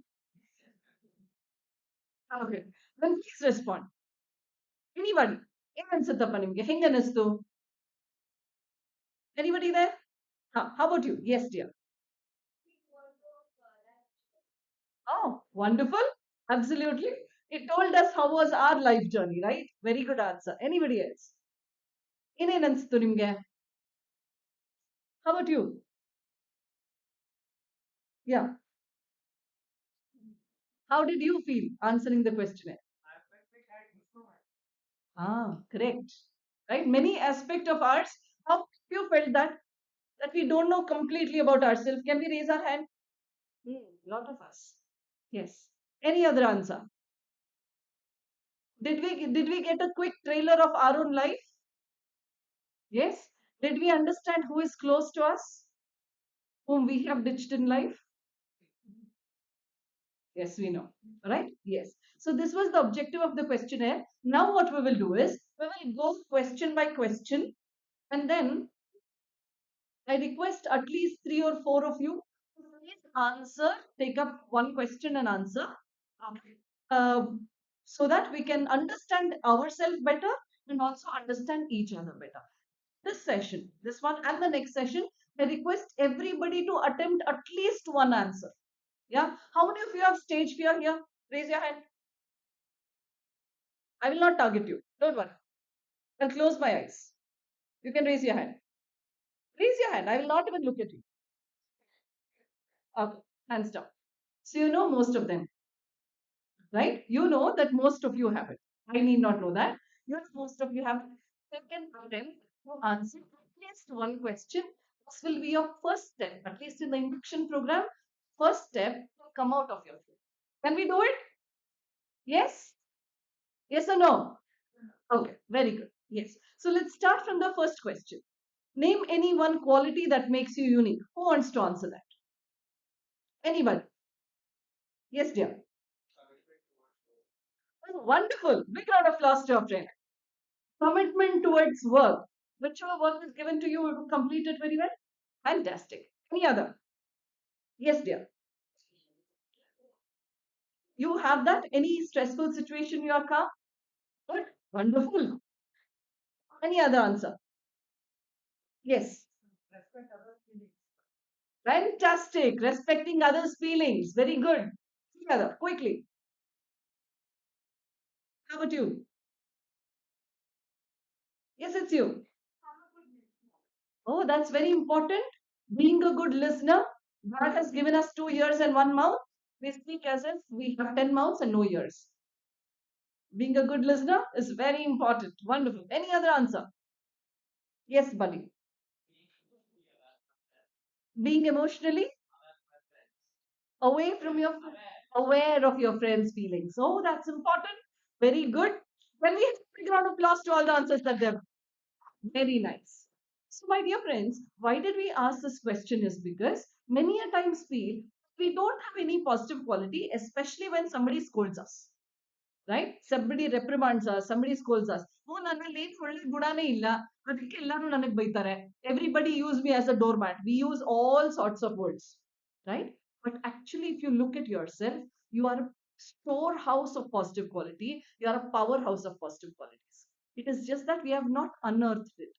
Okay. Then please respond. Anybody? ಏನ್ ಅನ್ಸುತ್ತಪ್ಪ ನಿಮ್ಗೆ ಹೆಂಗ್ ಅನ್ನಿಸ್ತು anybody there how about you yes dear oh wonderful absolutely it told us how was our life journey right very good answer anybody else ಇನ್ನೇನ್ ಅನ್ಸ್ತು ನಿಮ್ಗೆ how about you yeah how did you feel answering the questionnaire correct right many aspect of ours how you felt that we don't know completely about ourselves can we raise our hand lot of us yes any other answer did we get a quick trailer of our own life yes did we understand who is close to us whom we have ditched in life yes we know right yes so this was the objective of the questionnaire now what we will do is we will go question by question and then I request at least 3 or 4 of you to please answer take up one question and answer uh, so that we can understand ourselves better and also understand each other better this session, this one and the next session, I request everybody to attempt at least one answer. Yeah. How many of you have stage fear here? Raise your hand. I will not target you. Don't worry. I'll close my eyes. You can raise your hand. Raise your hand. I will not even look at you. Okay. Hands down. So you know most of them, right? You know that most of you have it. I need not know that. You know most of you have it. Second attempt to answer at least one question. This will be your first step, at least in the induction program. First step to come out of your fear. Can we do it? Yes? Yes or no? Okay, very good. Yes. So let's start from the first question. Name any one quality that makes you unique. Who wants to answer that? Anybody? Yes, dear. Oh, wonderful. Big round of applause to your friend. Commitment towards work. Whichever work is given to you, you will complete it very well. Fantastic. Any other? Yes, dear. You have that? Any stressful situation you are calm? Good. Wonderful. Any other answer? Yes. Fantastic. Respecting others' feelings. Very good. Any other? Quickly. How about you? Yes, it's you. Oh, that's very important. Being a good listener. God has given us 2 ears and one mouth. We speak as if we have 10 mouths and no ears. Being a good listener is very important. Wonderful. Any other answer? Yes, buddy. Being emotionally away from your aware of your friends' feelings. Oh, that's important. Very good. Can we have a big round of applause to all the answers that they've very nice. So, my dear friends, why did we ask this question is because many a times feel we don't have any positive quality, especially when somebody scolds us. Right? Somebody reprimands us, somebody scolds us. Oh, ನನ್ನಲ್ಲಿ ಏನ್ ಒಳ್ಳೆ ಗುಣನೇ ಇಲ್ಲ ಅದಕ್ಕೆ ಎಲ್ಲರೂ ನನಗೆ ಬೈತಾರೆ. Everybody use me as a doormat. We use all sorts of words, right? But actually, if you look at yourself, you are a storehouse of positive quality. You are a powerhouse of positive qualities. It is just that we have not unearthed it.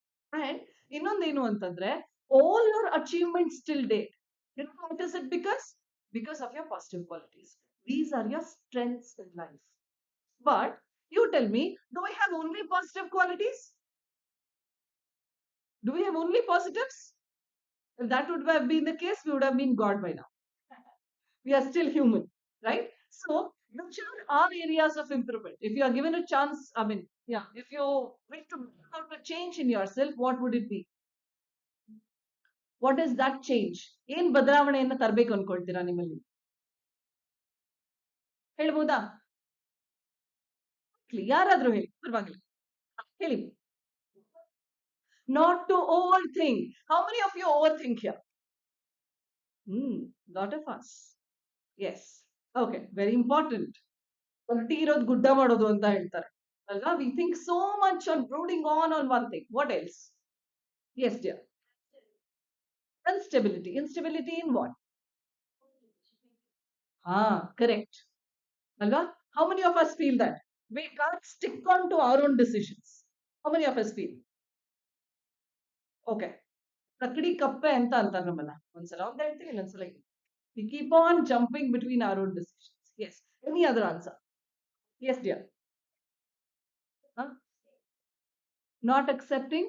And ಇನ್ನೊಂದೇನು ಅಂತಂದ್ರೆ all your achievements till date, you know what is it because? Because of your positive qualities. These are your strengths in life. But you tell me, do we have only positive qualities? Do we have only positives? If that would have been the case, we would have been God by now. We are still human, right? So, which are our areas of improvement? If you are given a chance, I mean, yeah, if you wish to bring out a change in yourself, what would it be? What is that change? ಏನ್ ಬದಲಾವಣೆಯನ್ನು ತರಬೇಕು ಅನ್ಕೊಳ್ತೀರಾ ನಿಮ್ಮಲ್ಲಿ ಹೇಳ್ಬೋದಾ ಯಾರಾದ್ರೂ ಹೇಳಿ ಪರವಾಗಿಲ್ಲ ಹೇಳಿ not to overthink. How many of you overthink here? Lot of us. Yes. Okay. Very important. ಒಂಟಿ ಇರೋದು ಗುಡ್ಡ ಮಾಡೋದು ಅಂತ ಹೇಳ್ತಾರೆ ಅಲ್ವಾ we think so much on brooding on one thing what else S dear instability instability in what correct alva how many of us feel that we can't stick on to our own decisions how many of us feel okay ಕಕ್ಕಡಿ ಕಪ್ಪೆ ಅಂತ ಅಂತಾರೆ ನಮ್ಮನ್ನ ಒಂದ್ಸಲ ಒಂದ್ ಹೇಳ್ತೀವಿ ಇನ್ನೊಂದ್ಸಲ we keep on jumping between our own decisions yes any other answer yes dear huh? Not accepting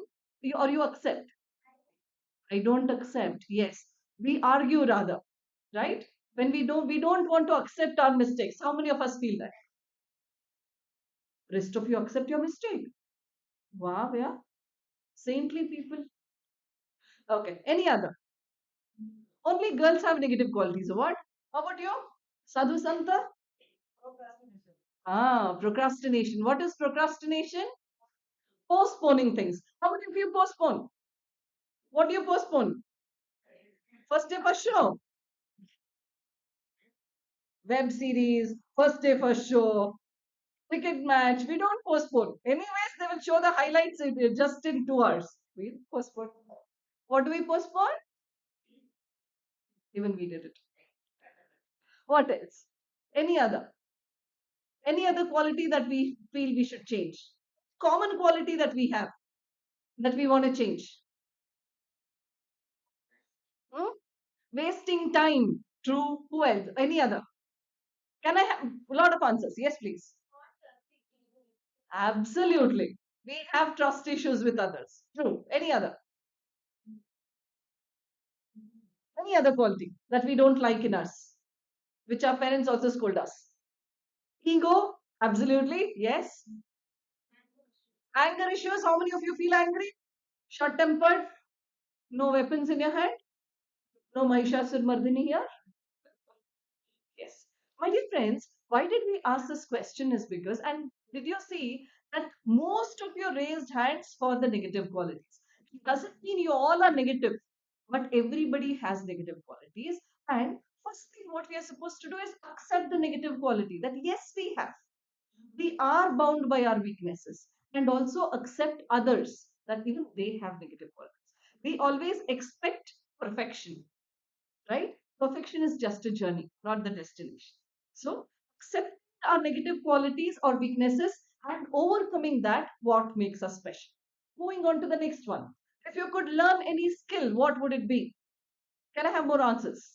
or you accept I don't accept. Yes. We argue rather, right? When we don't want to accept our mistakes. How many of us feel that? Rest of you accept your mistake. Wow, yeah. Saintly people. Okay. Any other? Only girls have negative qualities. What? How about you? Sadhu Santa? Procrastination. What is procrastination? Postponing things. How many of you postpone? What do you postpone? First day first show. Web series, first day first show, cricket match. We don't postpone. Anyways, they will show the highlights just in 2 hours. We postpone. What do we postpone? Even we did it. What else? Any other? Any other quality that we feel we should change? Common quality that we have that we want to change. Hmm? Wasting time. True. Who else? Any other? Can I have a lot of answers? Yes, please. Absolutely. We have trust issues with others. True. Any other? Any other quality that we don't like in us, which our parents also scold us? Ego, absolutely, yes. Anger issues, how many of you feel angry? Short tempered, no weapons in your hand, no Mahishasur Mardini here? Yes. My dear friends, why did we ask this question is because, and did you see that most of you raised hands for the negative qualities? It doesn't mean you all are negative, but everybody has negative qualities. And first thing, what we are supposed to do is accept the negative quality that yes, we have. We are bound by our weaknesses and also accept others that even they have negative qualities. We always expect perfection, right? Perfection is just a journey, not the destination. So, accept our negative qualities or weaknesses and overcoming that, what makes us special. Moving on to the next one. If you could learn any skill, what would it be? Can I have more answers?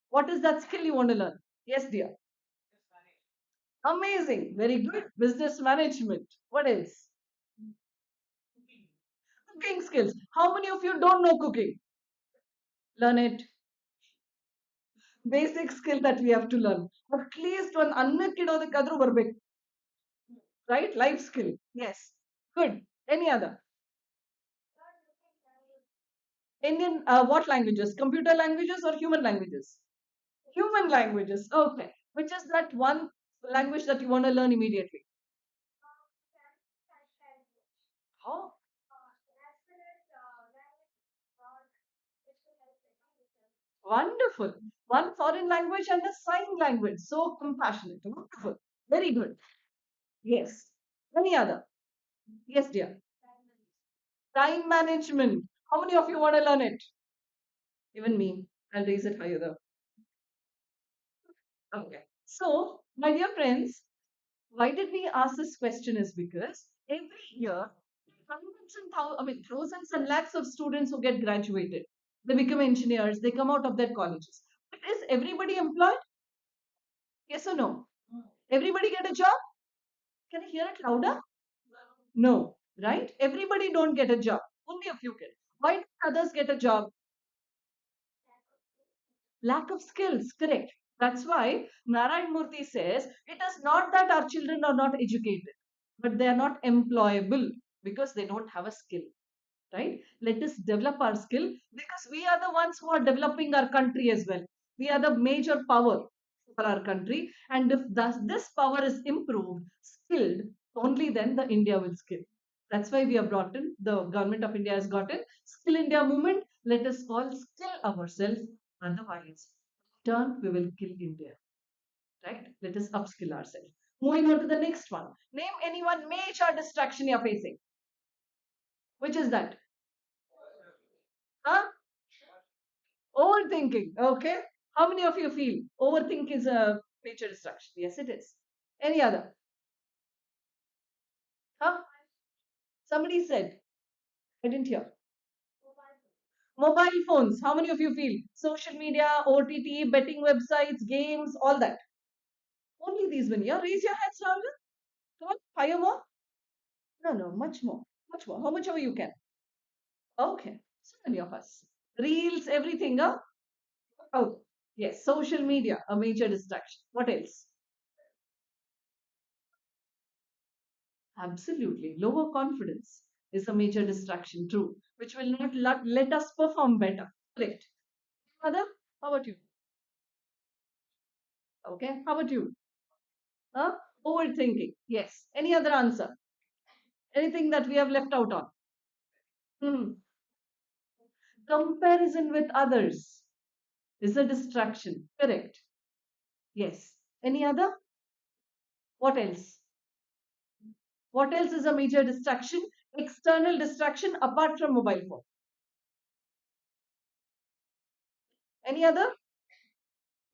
What is that skill you want to learn? Yes, dear. Amazing. Very good. Business management. What else? Cooking skills. How many of you don't know cooking? Learn it. Basic skill that we have to learn. At least one ಅನ್ನಕ್ಕಿಡೋದಕ್ಕಾದ್ರೂ ಬರ್ಬೇಕು. Right? Life skill. Yes. Good. Any other? Indian, what languages? Computer languages or human languages? Human languages. Okay. Which is that one language that you want to learn immediately? Oh, wonderful. One foreign language and a sign language. So compassionate. Wonderful. Very good. Yes. Any other? Yes, dear. Time management. How many of you want to learn it? Even me. I'll raise it higher though. Okay. So, my dear friends, why did we ask this question is because every year, hundreds and thousands, I mean, thousands and lakhs of students who get graduated, they become engineers, they come out of their colleges. But is everybody employed? Yes or no? Everybody get a job? Can I hear it louder? No, right? Everybody don't get a job. Only a few get. Why do others get a job? Lack of skills, correct. That's why Narayan Murthy says it is not that our children are not educated, but they are not employable because they don't have a skill, right? Let us develop our skill because we are the ones who are developing our country as well. We are the major power for our country. And if thus this power is improved, skilled, only then the India will skill. That's why we have brought in, the government of India has gotten Skill India movement. Let us all skill ourselves. Otherwise, turn we will kill India. Right? Let us upskill ourselves. Moving on to the next one. Name any one major distraction you're facing. Which is that? Huh? Overthinking. Okay. How many of you feel overthink is a major distraction? Yes, it is. Any other? Huh? Somebody said. I didn't hear. Mobile phones. How many of you feel social media, OTT, betting websites, games, all that? Only these one. Yeah. Raise your hands, Rahul. Come on. Five more. No, no. Much more. Much more. How much ever you can. Okay. So many of us. Reels, everything. Huh? Oh, yes. Social media, a major distraction. What else? Absolutely. Lower confidence is a major distraction, true, which will not let us perform better. Correct. Mother, how about you? Okay. How about you? Huh? Overthinking. Yes. Any other answer? Anything that we have left out on? Hmm. Comparison with others is a distraction. Correct. Yes. Any other? What else? What else is a major distraction? External distraction apart from mobile phone. Any other?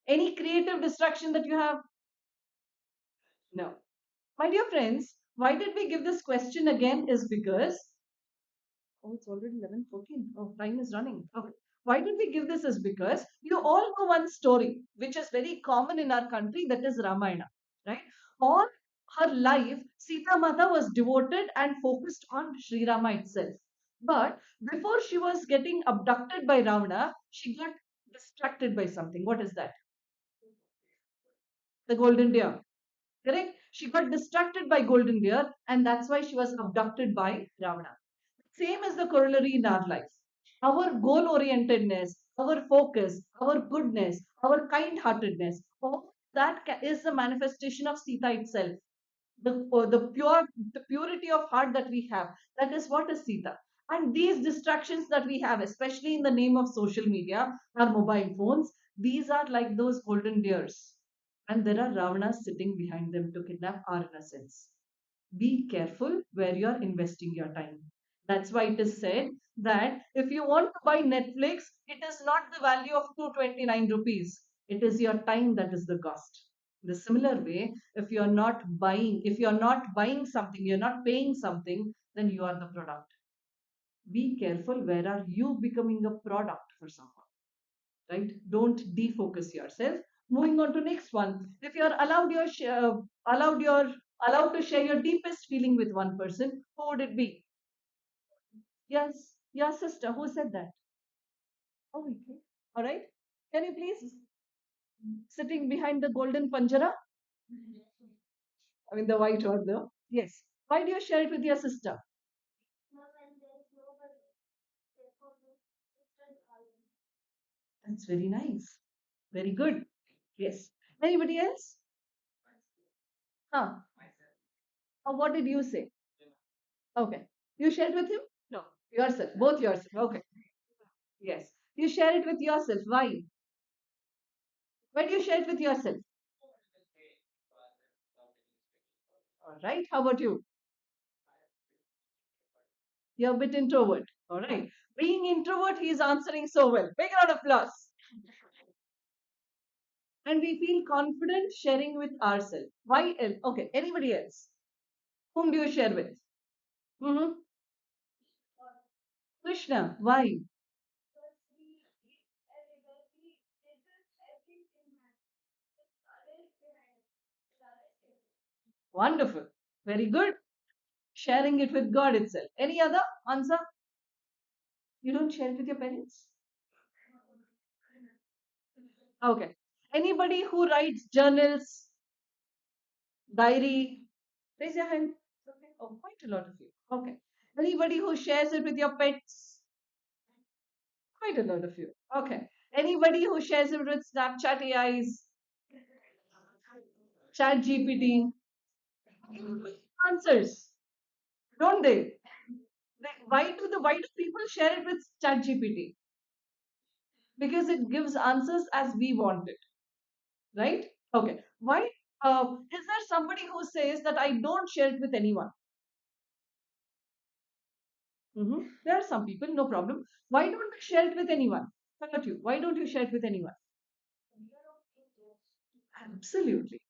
Any creative distraction that you have? No. My dear friends, why did we give this question again is because, oh, it's already 11:14. Oh, time is running. Okay. Why did we give this is because you all know one story which is very common in our country, that is Ramayana, right? All her life, Sita Mata was devoted and focused on Sri Rama itself. But before she was getting abducted by Ravana, she got distracted by something. What is that? The golden deer. Correct? She got distracted by golden deer, and that's why she was abducted by Ravana. Same as the corollary in our life. Our goal orientedness, our focus, our goodness, our kind heartedness, all that is the manifestation of Sita itself. The purity of heart that we have, that is what is Sita. And these distractions that we have, especially in the name of social media, our mobile phones, these are like those golden deers. And there are Ravanas sitting behind them to kidnap our innocence. Be careful where you are investing your time. That's why it is said that if you want to buy Netflix, it is not the value of 229 rupees. It is your time that is the cost. The similar way, if you're not buying something, you're not paying something, then you are the product. Be careful, where are you becoming a product for someone, right? Don't defocus yourself. Moving on to next one. If you're allowed to share your deepest feeling with one person, who would it be? Yes, your sister. Who said that? Oh, okay. All right. Can you please sitting behind the golden panjara? I mean the white one though. Yes. Why do you share it with your sister? That's very nice. Very good. Yes. Anybody else? Huh? Or what did you say? Okay. You shared with him? No. Yourself. Both yourself. Okay. Yes. You share it with yourself. Why? Why do you share it with yourself? All right. How about you? You're a bit introvert. All right. Being introvert, he's answering so well. Big round of applause. And we feel confident sharing with ourselves. Why else? Okay. Anybody else? Whom do you share with? Mm-hmm. Krishna. Why? Wonderful. Very good. Sharing it with God itself. Any other answer? You don't share it with your parents? Okay. Anybody who writes journals, diary? Raise your hand. Okay. Oh, quite a lot of you. Okay. Anybody who shares it with your pets? Quite a lot of you. Okay. Anybody who shares it with Snapchat AIs, Chat GPT? Answers, don't they? Why do people share it with Chat GPT? Because it gives answers as we want it, right? Okay. Why? Is there somebody who says that I don't share it with anyone? There are some people, no problem. Why don't you share it with anyone? How about you? Why don't you share it with anyone? Absolutely.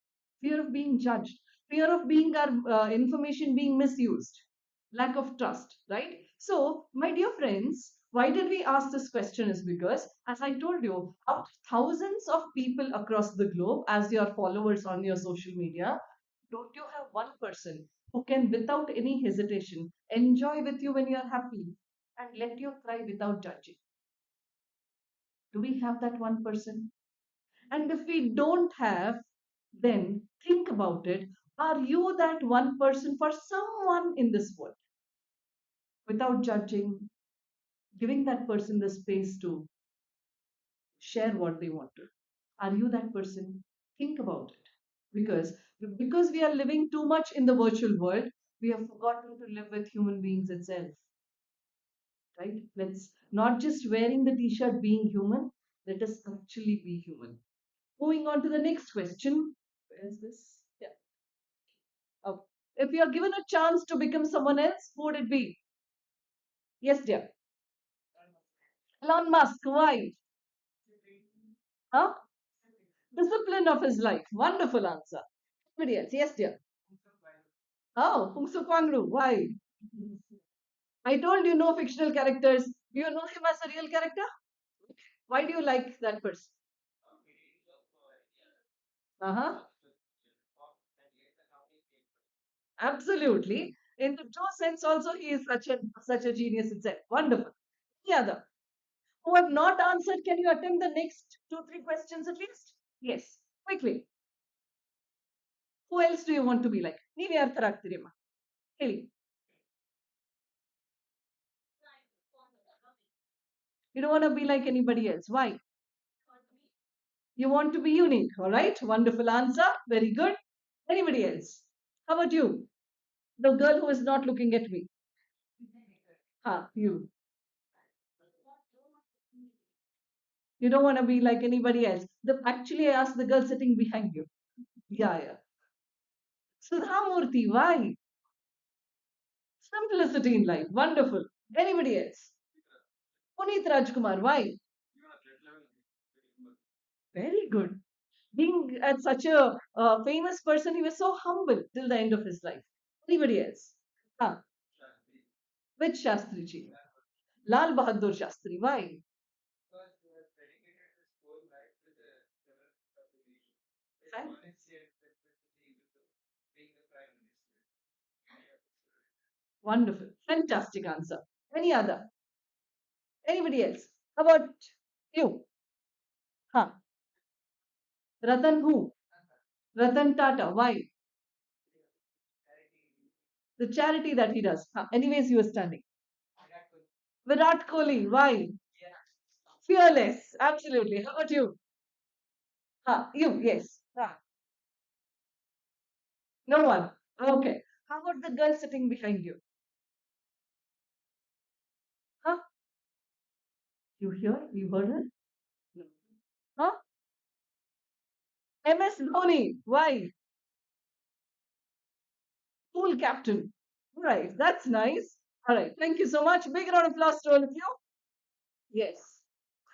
Fear of being judged, fear of being our information being misused, lack of trust, right? So, my dear friends, why did we ask this question is because, as I told you, out of thousands of people across the globe, as your followers on your social media, don't you have one person who can, without any hesitation, enjoy with you when you're happy and let you cry without judging? Do we have that one person? And if we don't have, then think about it. Are you that one person for someone in this world without judging, giving that person the space to share what they want to? Are you that person? Think about it. Because we are living too much in the virtual world, we have forgotten to live with human beings itself, right? Let's not just wearing the t-shirt being human, let us actually be human. Moving on to the next question. Where is this? Yeah. Okay. If you are given a chance to become someone else, who would it be? Yes, dear. Elon Musk. Why? Huh? Discipline of his life. Wonderful answer. Anybody else? Yes, dear. Oh, Kung Su Kwangru. Why? I told you no fictional characters. Do you know him as a real character? Why do you like that person? Uh huh. Absolutely. In the true sense, also, he is such a genius itself. Wonderful. Any other? Who have not answered, can you attempt the next two, three questions at least? Yes, quickly. Who else do you want to be like? ನೀವ್ ಯಾರ್ ತರ ಆಗ್ತೀರಿಮ್ಮ? ಹೇಳಿ. You don't want to be like anybody else. Why? You want to be unique. All right. Wonderful answer. Very good. Anybody else? How about you? The girl who is not looking at me. You. You don't want to be like anybody else. Actually, I asked the girl sitting behind you. Yeah, yeah. Sudhamurti, why? Simplicity in life. Wonderful. Anybody else? Puneet Rajkumar. Why? Very good. Being at such a famous person, he was so humble till the end of his life. Anybody else? Huh? Which Shastri ji? Lal Bahadur Shastri. Why? Fan- Wonderful. Fantastic answer. Any other? Anybody else? How about you? Huh? Ratan who? Ratan Tata. Why? The charity that he does. Huh? Anyways, you were standing. Virat Kohli. Why? Fearless. Absolutely. How about you? Huh? You? Yes. Huh? No one. Okay. How about the girl sitting behind you? Huh? You hear? You heard her? No. Huh? MS Dhoni. Why? Cool captain. All right. That's nice. All right. Thank you so much. Big round of applause to all of you. Yes.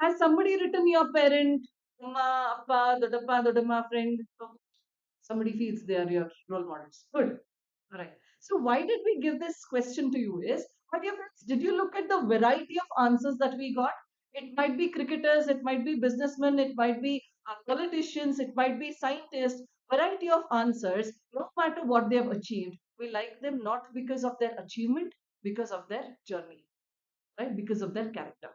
Has somebody written your parent, Amma, Appa, Dodappa, Dodamma, friend? Oh, somebody feels they are your role models. Good. All right. So why did we give this question to you is, my dear friends, did you look at the variety of answers that we got? It might be cricketers, it might be businessmen, it might be politicians, it might be scientists, variety of answers, no matter what they have achieved. We like them not because of their achievement, because of their journey, right? Because of their character.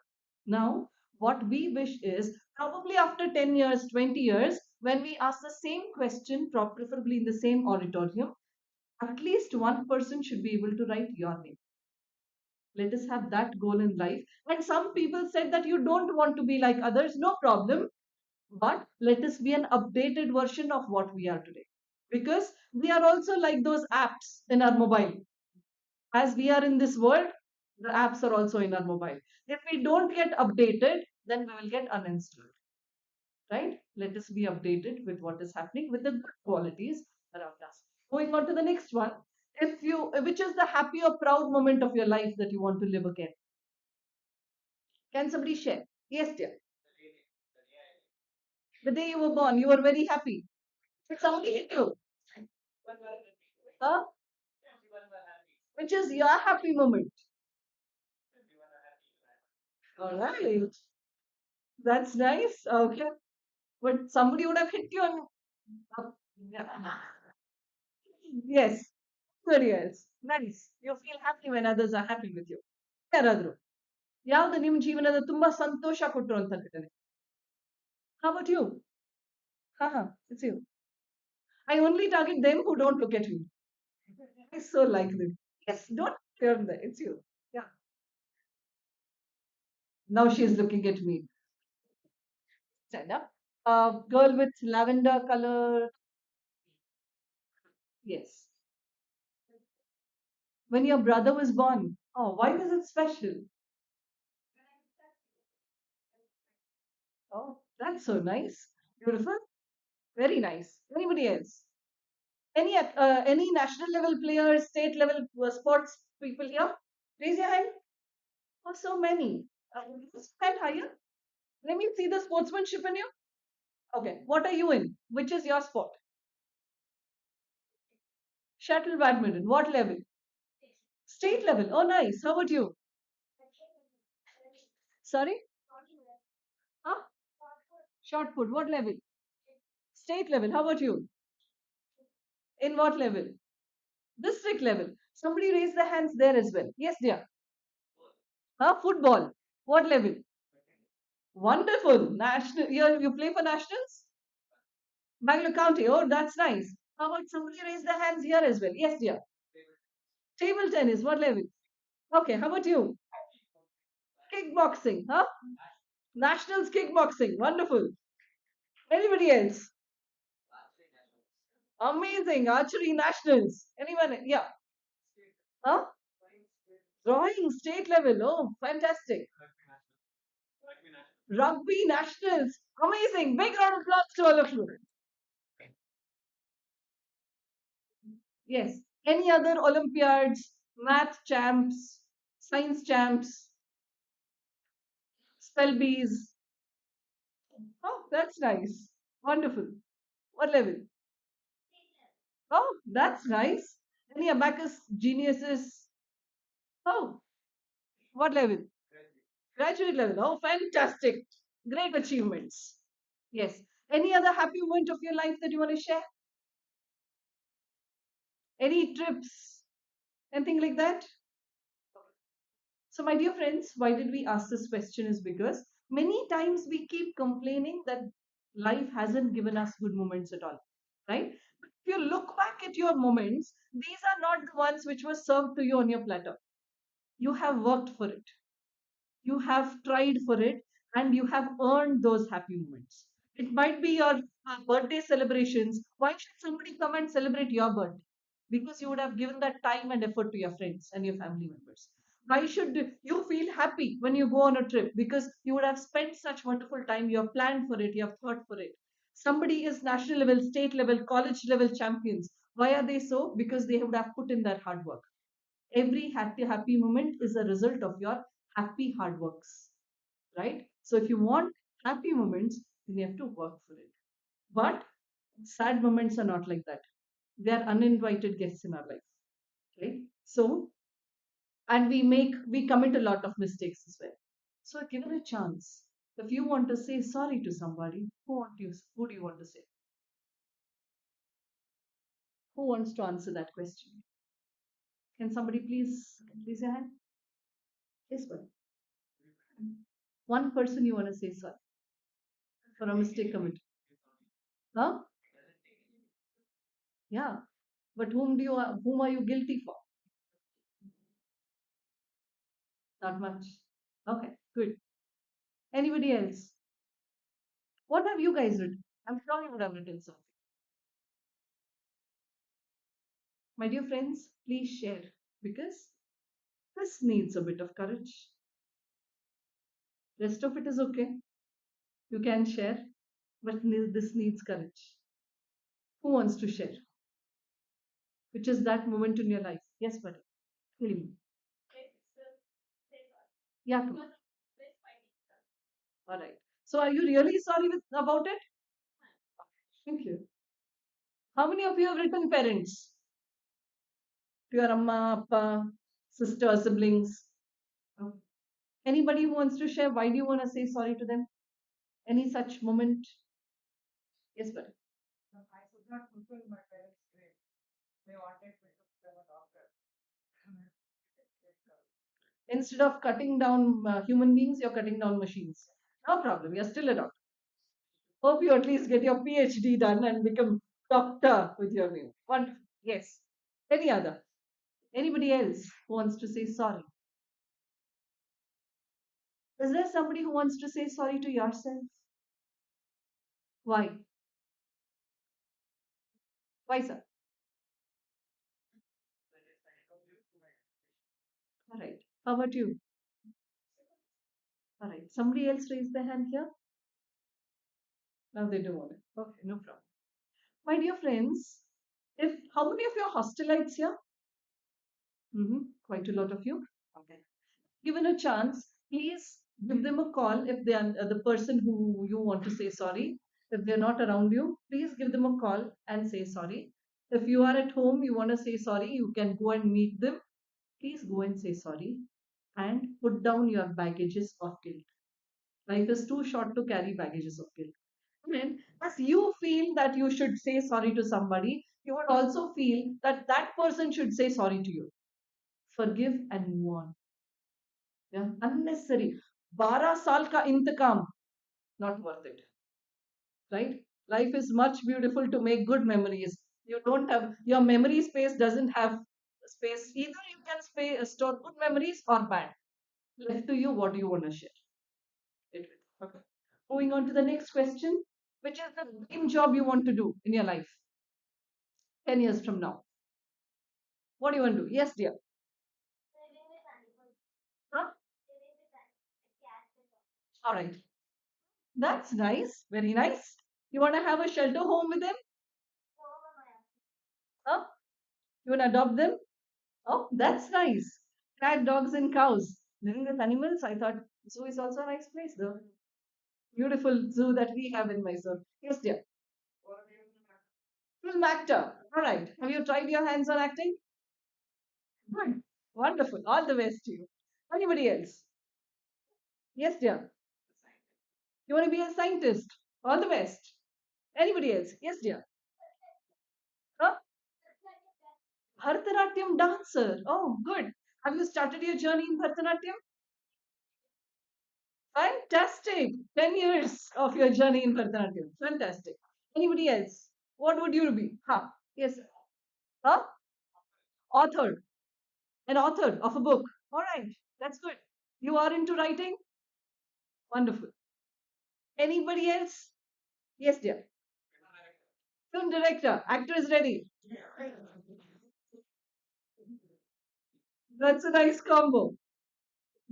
Now, what we wish is probably after 10 years, 20 years, when we ask the same question, preferably in the same auditorium, at least one person should be able to write your name. Let us have that goal in life. And some people said that you don't want to be like others, no problem. But let us be an updated version of what we are today. Because we are also like those apps in our mobile. As we are in this world, the apps are also in our mobile. If we don't get updated, then we will get uninstalled. Right? Let us be updated with what is happening with the good qualities around us. Going on to the next one. If you, which is the happy or proud moment of your life that you want to live again? Can somebody share? Yes, dear. The day you were born, you were very happy. Did somebody hit you? Huh? Which is your happy moment? All right. That's nice. Okay. But somebody would have hit you on. Yeah. Yes. Very else. Nice. You feel happy when others are happy with you. ಯಾರಾದ್ರು ಯಾವ್ದು ನಿಮ್ ಜೀವನದ ತುಂಬಾ ಸಂತೋಷ ಕೊಟ್ಟಿರುವಂತ ಘಟನೆ? How about you? Haha, it's you. I only target them who don't look at me. I so like them. Yes, don't turn there. It's you. Yeah. Now she's looking at me. Stand up. Girl with lavender color. Yes. When your brother was born. Oh, why was it special? Oh, that's so nice. Beautiful. Very nice. Anybody else? Any national level players, state level sports people here? Raise your hand. Oh, so many. Stand higher. Let me see the sportsmanship in you. Okay. What are you in? Which is your sport? Shuttle badminton. What level? State level. Oh, nice. How about you? Sorry? Huh? Shot put. What level? State level. How about you? In what level? District level. Somebody raise their hands there as well. Yes, dear. Huh? Football. What level? Wonderful. National. You play for nationals? Bangalore County. Oh, that's nice. How about somebody raise their hands here as well? Yes, dear. Table tennis. What level? Okay. How about you? Kickboxing. Huh? Nationals kickboxing. Wonderful. Anybody else? Amazing. Archery nationals. Anyone? Yeah. Huh? Drawing state level. Oh, fantastic. Rugby nationals. Amazing. Big round of applause to all of you. Yes. Any other Olympiads? Math champs, science champs, spell bees. Oh, that's nice. Wonderful. What level? Oh, that's nice. Any abacus geniuses? Oh, what level? Graduate level. Oh, fantastic. Great achievements. Yes. Any other happy moment of your life that you want to share? Any trips? Anything like that? So, my dear friends, why did we ask this question is because many times we keep complaining that life hasn't given us good moments at all, right? But if you look back at your moments, these are not the ones which were served to you on your platter. You have worked for it, you have tried for it, and you have earned those happy moments. It might be your birthday celebrations. Why should somebody come and celebrate your birthday? Because you would have given that time and effort to your friends and your family members. Why should you feel happy when you go on a trip? Because you would have spent such wonderful time, you have planned for it, you have thought for it. Somebody is national level, state level, college level champions. Why are they so? Because they would have put in that hard work. Every happy moment is a result of your happy hard works, right? So if you want happy moments, then you have to work for it. But sad moments are not like that. They are uninvited guests in our life, right? So, and we commit a lot of mistakes as well. So given a chance, if you want to say sorry to somebody, who do you want to say? Who wants to answer that question? Can somebody please raise your hand? Yes, one. One person you want to say sorry for a mistake committed. Huh? Yeah. But whom are you guilty for? Not much. Okay, good. Anybody else? What have you guys written? I'm sure you would have written something. My dear friends, please share because this needs a bit of courage. Rest of it is okay. You can share, but this needs courage. Who wants to share? Which is that moment in your life? Yes, buddy. Tell me. Yeah, come on. All right. So, are you really sorry about it? Thank you. How many of you have written parents? To your amma, appa, sister, siblings? Oh. Anybody who wants to share, why do you want to say sorry to them? Any such moment? Yes, but instead of cutting down human beings, you're cutting down machines. No problem. You're still a doctor. Hope you at least get your PhD done and become doctor with your name. Wonderful. Yes. Any other? Anybody else who wants to say sorry? Is there somebody who wants to say sorry to yourself? Why? Why, sir? All right. How about you? All right. Somebody else raised their hand here? Now they don't want it. Okay, no problem. My dear friends, if how many of you are hostelites here? Quite a lot of you. Okay. Given a chance, please give them a call if they are the person who you want to say sorry. If they're not around you, please give them a call and say sorry. If you are at home, you want to say sorry, you can go and meet them. Please go and say sorry and put down your baggages of guilt. Life is too short to carry baggages of guilt. And as you feel that you should say sorry to somebody, you would also feel that that person should say sorry to you. Forgive and move on. Yeah, unnecessary. 12 saal ka intakam, not worth it. Right? Life is much beautiful to make good memories. You don't have your memory space doesn't have space. Either you can store good memories or bad. Left to you, what do you want to share it with? Okay. Moving on to the next question, which is the dream job you want to do in your life 10 years from now. What do you want to do? Yes, dear. Huh? All right. That's nice. Very nice. You want to have a shelter home with them? Huh? You want to adopt them? Oh, that's nice. Cat, dogs, and cows. Living with animals, I thought zoo is also a nice place, though. Beautiful zoo that we have in Mysore. Yes, dear. Film actor. All right. Have you tried your hands on acting? Good. Wonderful. All the best to you. Anybody else? Yes, dear. You want to be a scientist? All the best. Anybody else? Yes, dear. Huh? Bharatanatyam dancer. Oh, good. Have you started your journey in Bharatanatyam? Fantastic. 10 years of your journey in Bharatanatyam. Fantastic. Anybody else? What would you be? Huh? Yes. Huh? Author. An author of a book. All right. That's good. You are into writing? Wonderful. Anybody else? Yes, dear. Film director. Actor is ready. That's a nice combo.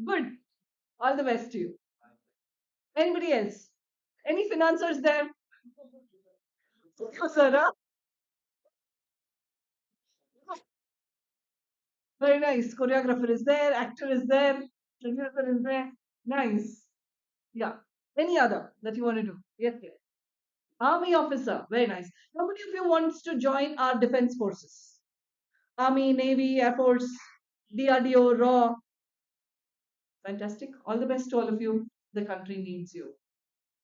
Good. All the best to you. Anybody else? Any financiers there? Sir, very nice. Choreographer is there, actor is there, producer is there. Nice. Yeah. Any other that you want to do? Yes, yes. Army officer. Very nice. How many of you wants to join our defense forces? Army, Navy, Air Force, DRDO, RAW. Fantastic. All the best to all of you. The country needs you.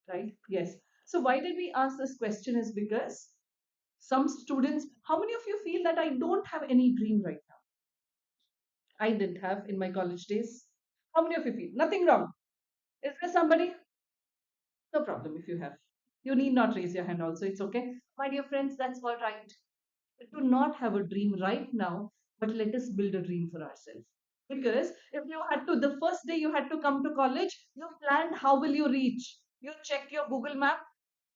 Right? Yes. So why did we ask this question is because some students, how many of you feel that I don't have any dream right now? I didn't have in my college days. How many of you feel? Nothing wrong. Is there somebody? No problem if you have. You need not raise your hand also. It's okay. My dear friends, that's all right. Do not have a dream right now, but let us build a dream for ourselves. Because if you had to, the first day you had to come to college, you planned how will you reach. You checked your Google map,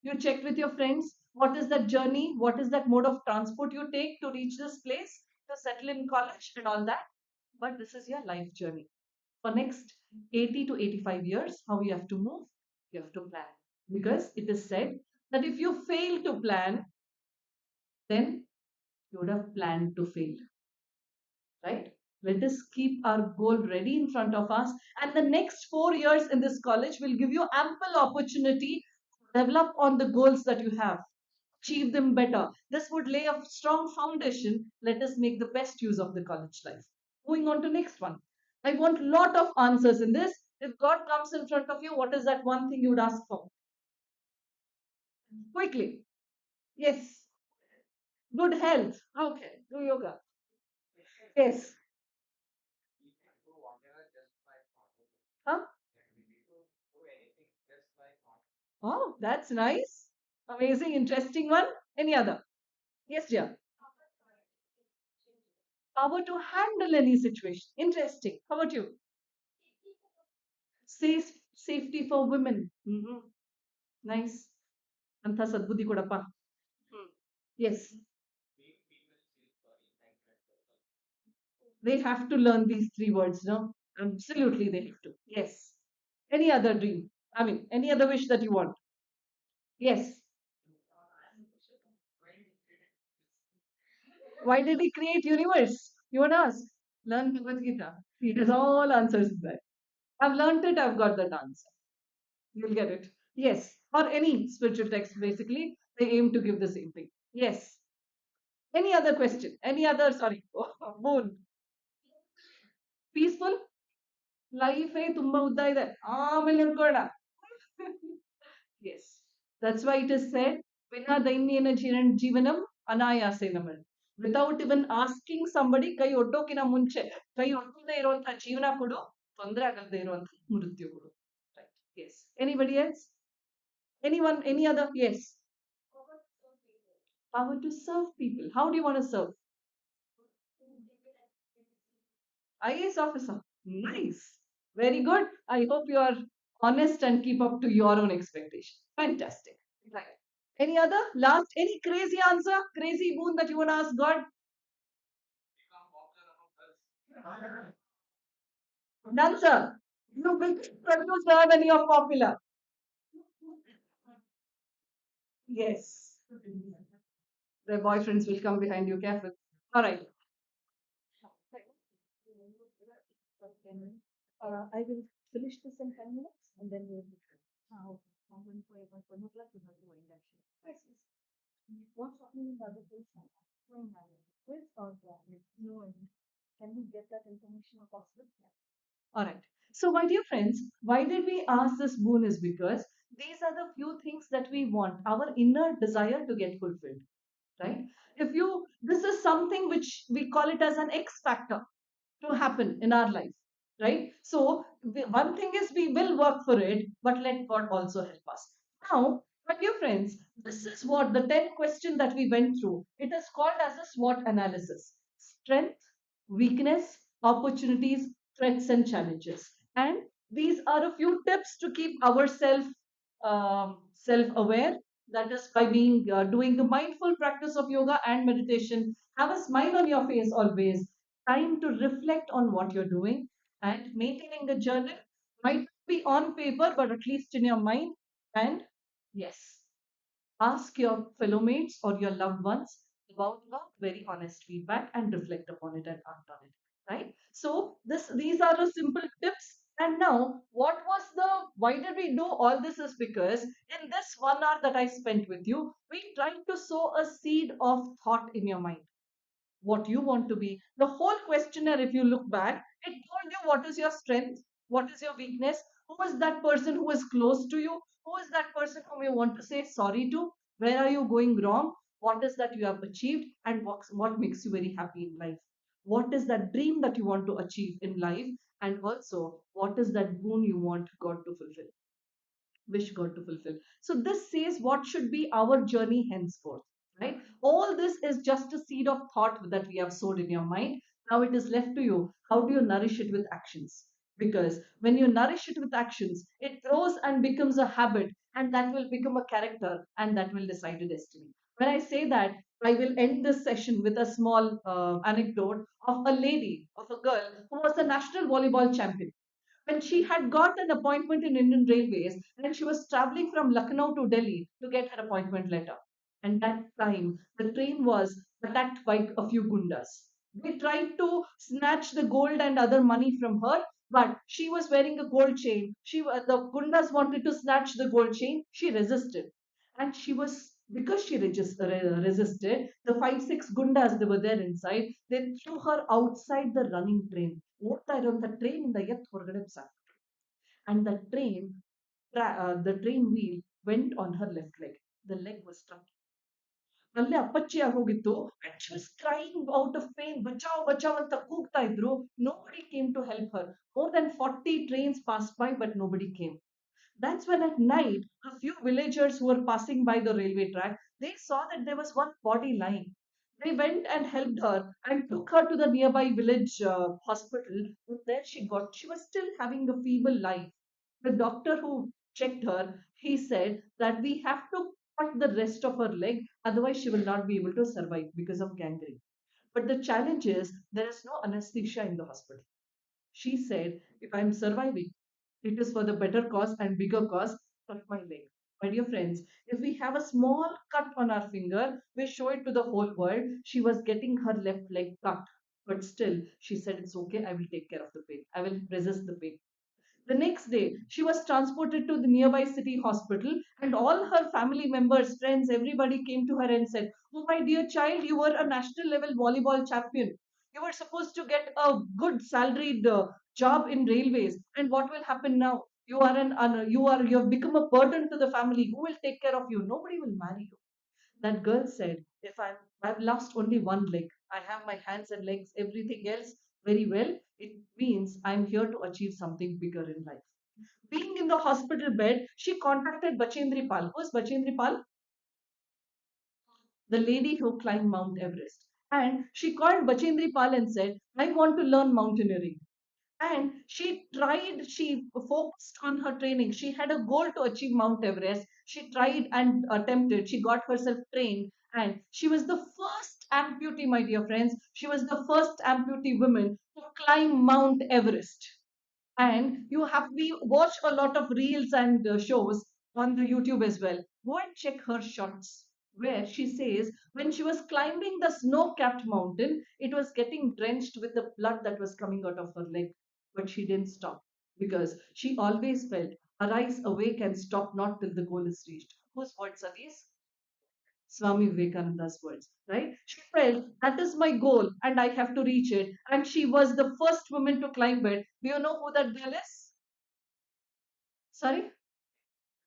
you checked with your friends, what is that journey, what is that mode of transport you take to reach this place, to settle in college and all that. But this is your life journey. For next 80 to 85 years, how you have to move, you have to plan. Because it is said that if you fail to plan, then you would have planned to fail, right? Let us keep our goal ready in front of us, and the next 4 years in this college will give you ample opportunity to develop on the goals that you have, achieve them better. This would lay a strong foundation. Let us make the best use of the college life. Moving on to next one. I want lot of answers in this. If God comes in front of you, what is that one thing you would ask for? Quickly. Yes. Good health. Okay. Do yoga. Yes. Huh? Oh, that's nice. Amazing, interesting one. Any other? Yes, dear. Power to handle any situation. Interesting. How about you? Safety for women. Nice. Anta sadbuddhi kodappa. Yes. They have to learn these three words, no? Absolutely, they have to. Yes. Any other dream? I mean, any other wish that you want? Yes. Why did he create universe? You want to ask? Learn Bhagavad Gita. It has all answers in there. I've learned it. I've got that answer. You'll get it. Yes. Or any spiritual text, basically, they aim to give the same thing. Yes. Any other question? Any other, sorry, moon? Peaceful? Life tumba udda ಇದೆ ಆಮೇಲೆ ಅನ್ಕೋಣ. Yes. That's why it is said, ವಿನಾ ದೈನ್ಯೇನ ಜೀವನಂ ಅನಾಯಾಸೇನಮನ್. Without even asking somebody, ಕೈ ಒಡ್ಡೋಕಿನ ಮುಂಚೆ, ಕೈ ಒಡ್ಡದೇ ಇರುವಂತ ಜೀವನ ಕೊಡು, ತೊಂದರೆ ಆಗದೆ ಇರುವಂತ ಮೃತ್ಯು ಕೊಡು. Right. Yes. Anybody else? Anyone? Any other? Yes. Power to serve people. How do you want to serve? IAS officer. Nice. Very good. I hope you are honest and keep up to your own expectation. Fantastic. Right. Any other? Last, any crazy answer? Crazy boon that you want to ask God? None, sir. You big producer when you're popular. Yes. Their boyfriends will come behind you. Careful. All right. I will finish this in 10 minutes and then we will be free. How? How will we ever put it like we will do induction? Yes, yes. What's happening in the other place now? Going on. Quiz or no? Can we get that information possible? All right. So, my dear friends, why did we ask this boon is because these are the few things that we want, our inner desire to get fulfilled, right? If you, this is something which we call it as an X factor to happen in our life, right? So, one thing is we will work for it, but let God also help us. Now, my dear friends, this is what the 10 question that we went through. It is called as a SWOT analysis: strength, weakness, opportunities, threats, and challenges. And these are a few tips to keep ourselves self-aware. That is by being doing the mindful practice of yoga and meditation. Have a smile on your face always, time to reflect on what you're doing, and maintaining a journal might be on paper but at least in your mind. And yes, ask your fellow mates or your loved ones about very honest feedback and reflect upon it and act on it, right? So these are the simple tips. And now, what was the why did we do all this is because in this 1 hour that I spent with you, we tried to sow a seed of thought in your mind, what you want to be. The whole questionnaire, if you look back, it told you what is your strength, what is your weakness, who is that person who is close to you, who is that person whom you want to say sorry to, where are you going wrong, what is that you have achieved, and what makes you very happy in life. What is that dream that you want to achieve in life, and also what is that boon you want God to fulfill, wish God to fulfill. So this says what should be our journey henceforth, right? All this is just a seed of thought that we have sowed in your mind. Now it is left to you. How do you nourish it with actions? Because when you nourish it with actions, it grows and becomes a habit, and that will become a character, and that will decide a destiny. When I say that, I will end this session with a small anecdote of a lady, of a girl who was a national volleyball champion. When she had got an appointment in Indian Railways and she was traveling from Lucknow to Delhi to get her appointment letter. And that time, the train was attacked by a few gundas. They tried to snatch the gold and other money from her, but she was wearing a gold chain. The gundas wanted to snatch the gold chain. She resisted. And she was, because she resisted, the 5, 6 gundas that were there inside, they threw her outside the running train. ಓಡ್ತಾ ಇರುವಂತ train ಇಂದ ಎತ್ತು ಹೊರಗಡೆ ಬಿಸಾಕ್ಬಿಟ್ರು. And the train wheel went on her left leg. The leg was stuck. ಅಲ್ಲೇ ಅಪ್ಪಚ್ಚಿ ಆಗೋಗಿತ್ತು. And she was crying out of pain. ಬಚಾವ್ ಬಚಾವ್ ಅಂತ ಕೂಗ್ತಾ ಇದ್ರು. Nobody came to help her. More than 40 trains passed by, but nobody came. That's when at night, a few villagers who were passing by the railway track, they saw that there was one body lying. They went and helped her and took her to the nearby village hospital. And there she was still having a feeble life. The doctor who checked her, he said that we have to cut the rest of her leg, otherwise she will not be able to survive because of gangrene. But the challenge is there is no anesthesia in the hospital. She said, if I'm surviving, it is for the better cause and bigger cause, cut my leg. My dear friends, if we have a small cut on our finger, we show it to the whole world. She was getting her left leg cut, but still, she said, it's okay, I will take care of the pain. I will resist the pain. The next day, she was transported to the nearby city hospital, and all her family members, friends, everybody came to her and said, oh, my dear child, you were a national level volleyball champion. You were supposed to get a good salaried job in railways. And what will happen now? You have become a burden to the family. Who will take care of you? Nobody will marry you. That girl said, if I've lost only one leg, I have my hands and legs, everything else very well, it means I'm here to achieve something bigger in life. Being in the hospital bed, she contacted Bachendri Pal. Who's Bachendri Pal? The lady who climbed Mount Everest. And she called Bachendri Pal and said, I want to learn mountaineering. And she focused on her training. She had a goal to achieve Mount Everest. She tried and attempted. She got herself trained. And she was the first amputee, my dear friends. She was the first amputee woman to climb Mount Everest. And you have we watch a lot of reels and shows on the YouTube as well. Go and check her shots where she says when she was climbing the snow-capped mountain, it was getting drenched with the blood that was coming out of her leg. but she didn't stop because she always felt arise, awake, and stop not till the goal is reached. Whose words are these? Swami Vivekananda's words, right? She felt that is my goal and I have to reach it. And she was the first woman to climb it. Do you know who that girl is? Sorry?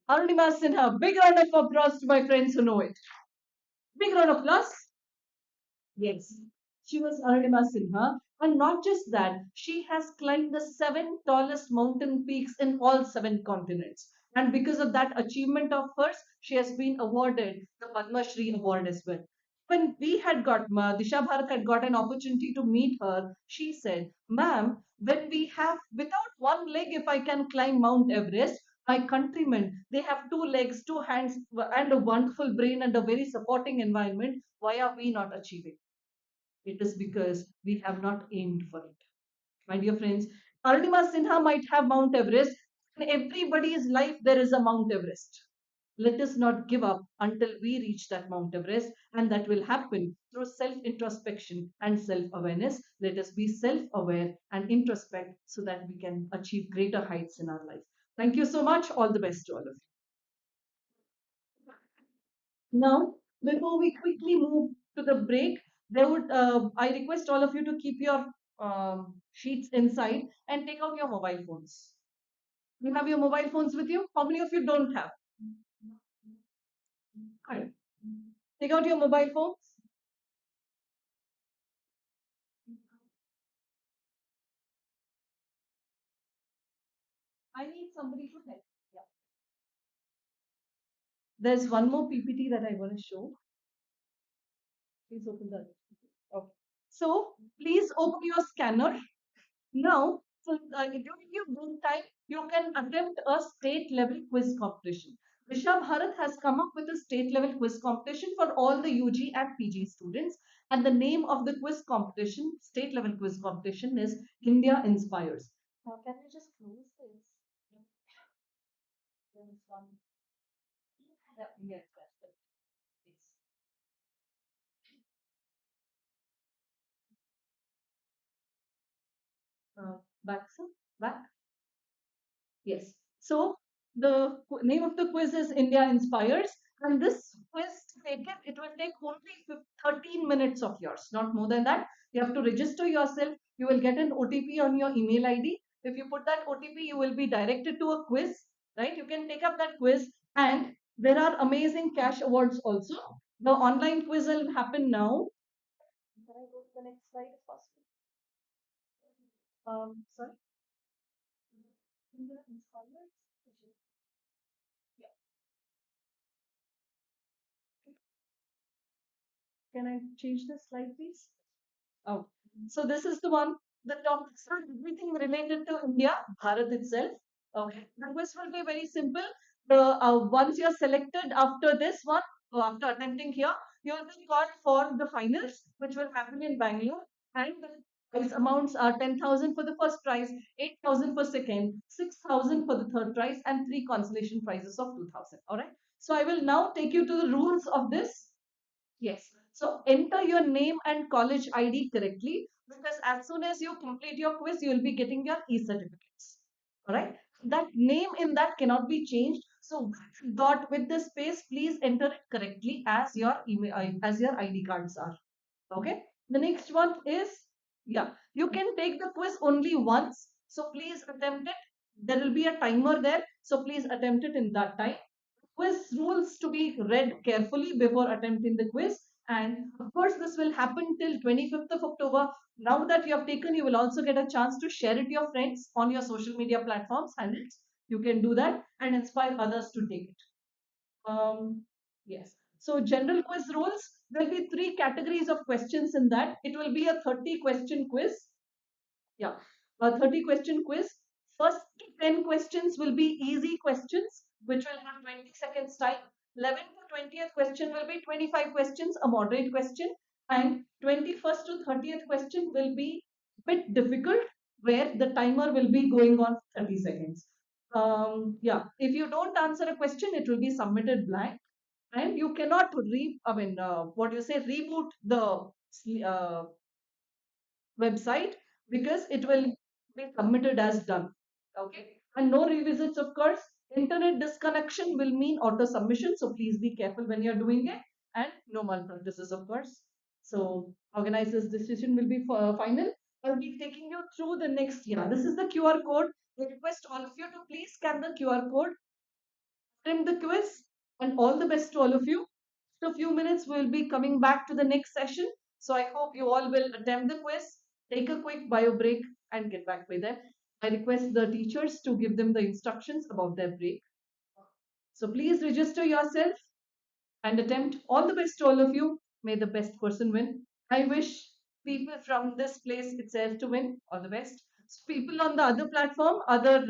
Arunima Sinha. Big round of applause to my friends who know it. Big round of applause. Yes, she was Arunima Sinha. And not just that, she has climbed the seven tallest mountain peaks in all seven continents. And because of that achievement of hers, she has been awarded the Padma Shri Award as well. When we had got, Disha Bharat had got an opportunity to meet her, she said, Ma'am, when we have, without one leg, if I can climb Mount Everest, my countrymen, they have two legs, two hands, and a wonderful brain and a very supporting environment. Why are we not achieving? It is because we have not aimed for it. My dear friends, Arunima Sinha might have Mount Everest. In everybody's life, there is a Mount Everest. Let us not give up until we reach that Mount Everest, and that will happen through self introspection and self awareness. Let us be self aware and introspect so that we can achieve greater heights in our life. Thank you so much. All the best to all of you. Now, before we quickly move to the break, I request all of you to keep your sheets inside and take out your mobile phones. You have your mobile phones with you? How many of you don't have? Alright. Take out your mobile phones. I need somebody to help. Yeah. There's one more PPT that I want to show. Please open that. Okay. So please open your scanner. Now, so during your break time, you can attempt a state level quiz competition. Rishabh Bharat has come up with a state level quiz competition for all the UG and PG students. And the name of the quiz competition, state level quiz competition, is India Inspires. Can you just close this? There is one. Yeah, yes, that's it. Please. Back, sir. Back. Yes. So the name of the quiz is India Inspires, and this quiz taken it will take only 13 minutes of yours, not more than that. You have to register yourself. You will get an OTP on your email ID. If you put that OTP, you will be directed to a quiz. Right? You can take up that quiz, and there are amazing cash awards also. The online quiz will happen now. Can I go to the next slide if possible? Sorry. India Inspires. Yeah. Can I change the slide, please? Oh, so this is the one, the topics are everything related to India, Bharat itself. Okay. The quiz will be very simple. Once you're selected after this one, or after attempting here, you will be called for the finals, which will happen in Bangalore. And the prize amounts are 10,000 for the first prize, 8,000 for second, 6,000 for the third prize, and three consolation prizes of 2,000. All right. So I will now take you to the rules of this. Yes. So enter your name and college ID correctly because as soon as you complete your quiz, you will be getting your e-certificates. All right. That name in that cannot be changed. So dot with the space, please enter it correctly as your email as your ID cards are. Okay. The next one is yeah, you can take the quiz only once. So please attempt it. There will be a timer there. So please attempt it in that time. Quiz rules to be read carefully before attempting the quiz. And of course, this will happen till 25th of October. Now that you have taken, you will also get a chance to share it to your friends on your social media platforms. And you can do that and inspire others to take it. Yes. So general quiz rules, there'll be three categories of questions in that. It will be a 30 question quiz. Yeah, a 30 question quiz. First 10 questions will be easy questions, which will have 20 seconds time. 11 to 20th question will be 25 questions, a moderate question. And 21st to 30th question will be bit difficult, where the timer will be going on 30 seconds. Yeah, if you don't answer a question, it will be submitted blank. And you cannot what do you say, reboot the uh, website because it will be submitted as done. Okay. And no revisits, of course. Internet disconnection will mean auto submission. So please be careful when you're doing it. And no malpractices, of course. So organizer's decision will be final. I'll be taking you through the next. Yeah, this is the QR code. I request all of you to please scan the QR code, attempt the quiz, and all the best to all of you. In a few minutes, we'll be coming back to the next session. So I hope you all will attempt the quiz, take a quick bio break, and get back with them. I request the teachers to give them the instructions about their break. So please register yourself and attempt. All the best to all of you. May the best person win. I wish people from this place itself to win. All the best. So people on the other platform, other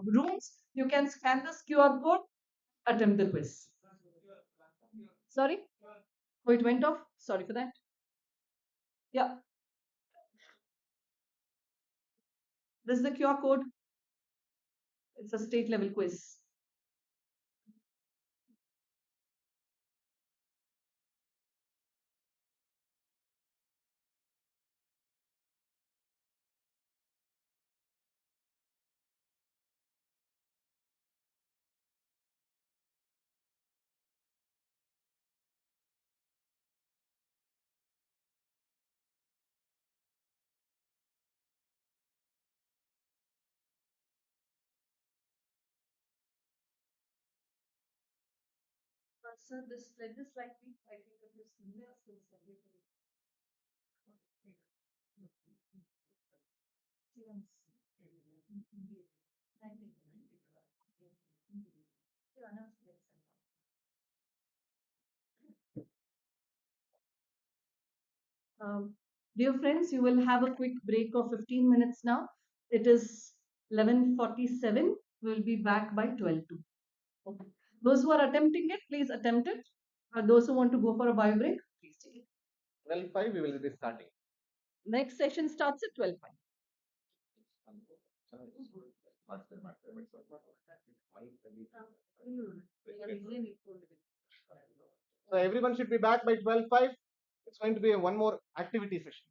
rooms, you can scan this QR code, attempt the quiz. Sorry? Oh, it went off. Sorry for that. Yeah, this is the QR code. It's a state level quiz. Sir, this pledges likely. I think it is still sending. Dear friends, you will have a quick break of 15 minutes now. It is 11:47. We will be back by 12 to. Okay. Those who are attempting it, please attempt it. Those who want to go for a bio break, please take it. 12:05 we will be starting. Next session starts at 12:05. So everyone should be back by 12:05. It's going to be a one more activity session.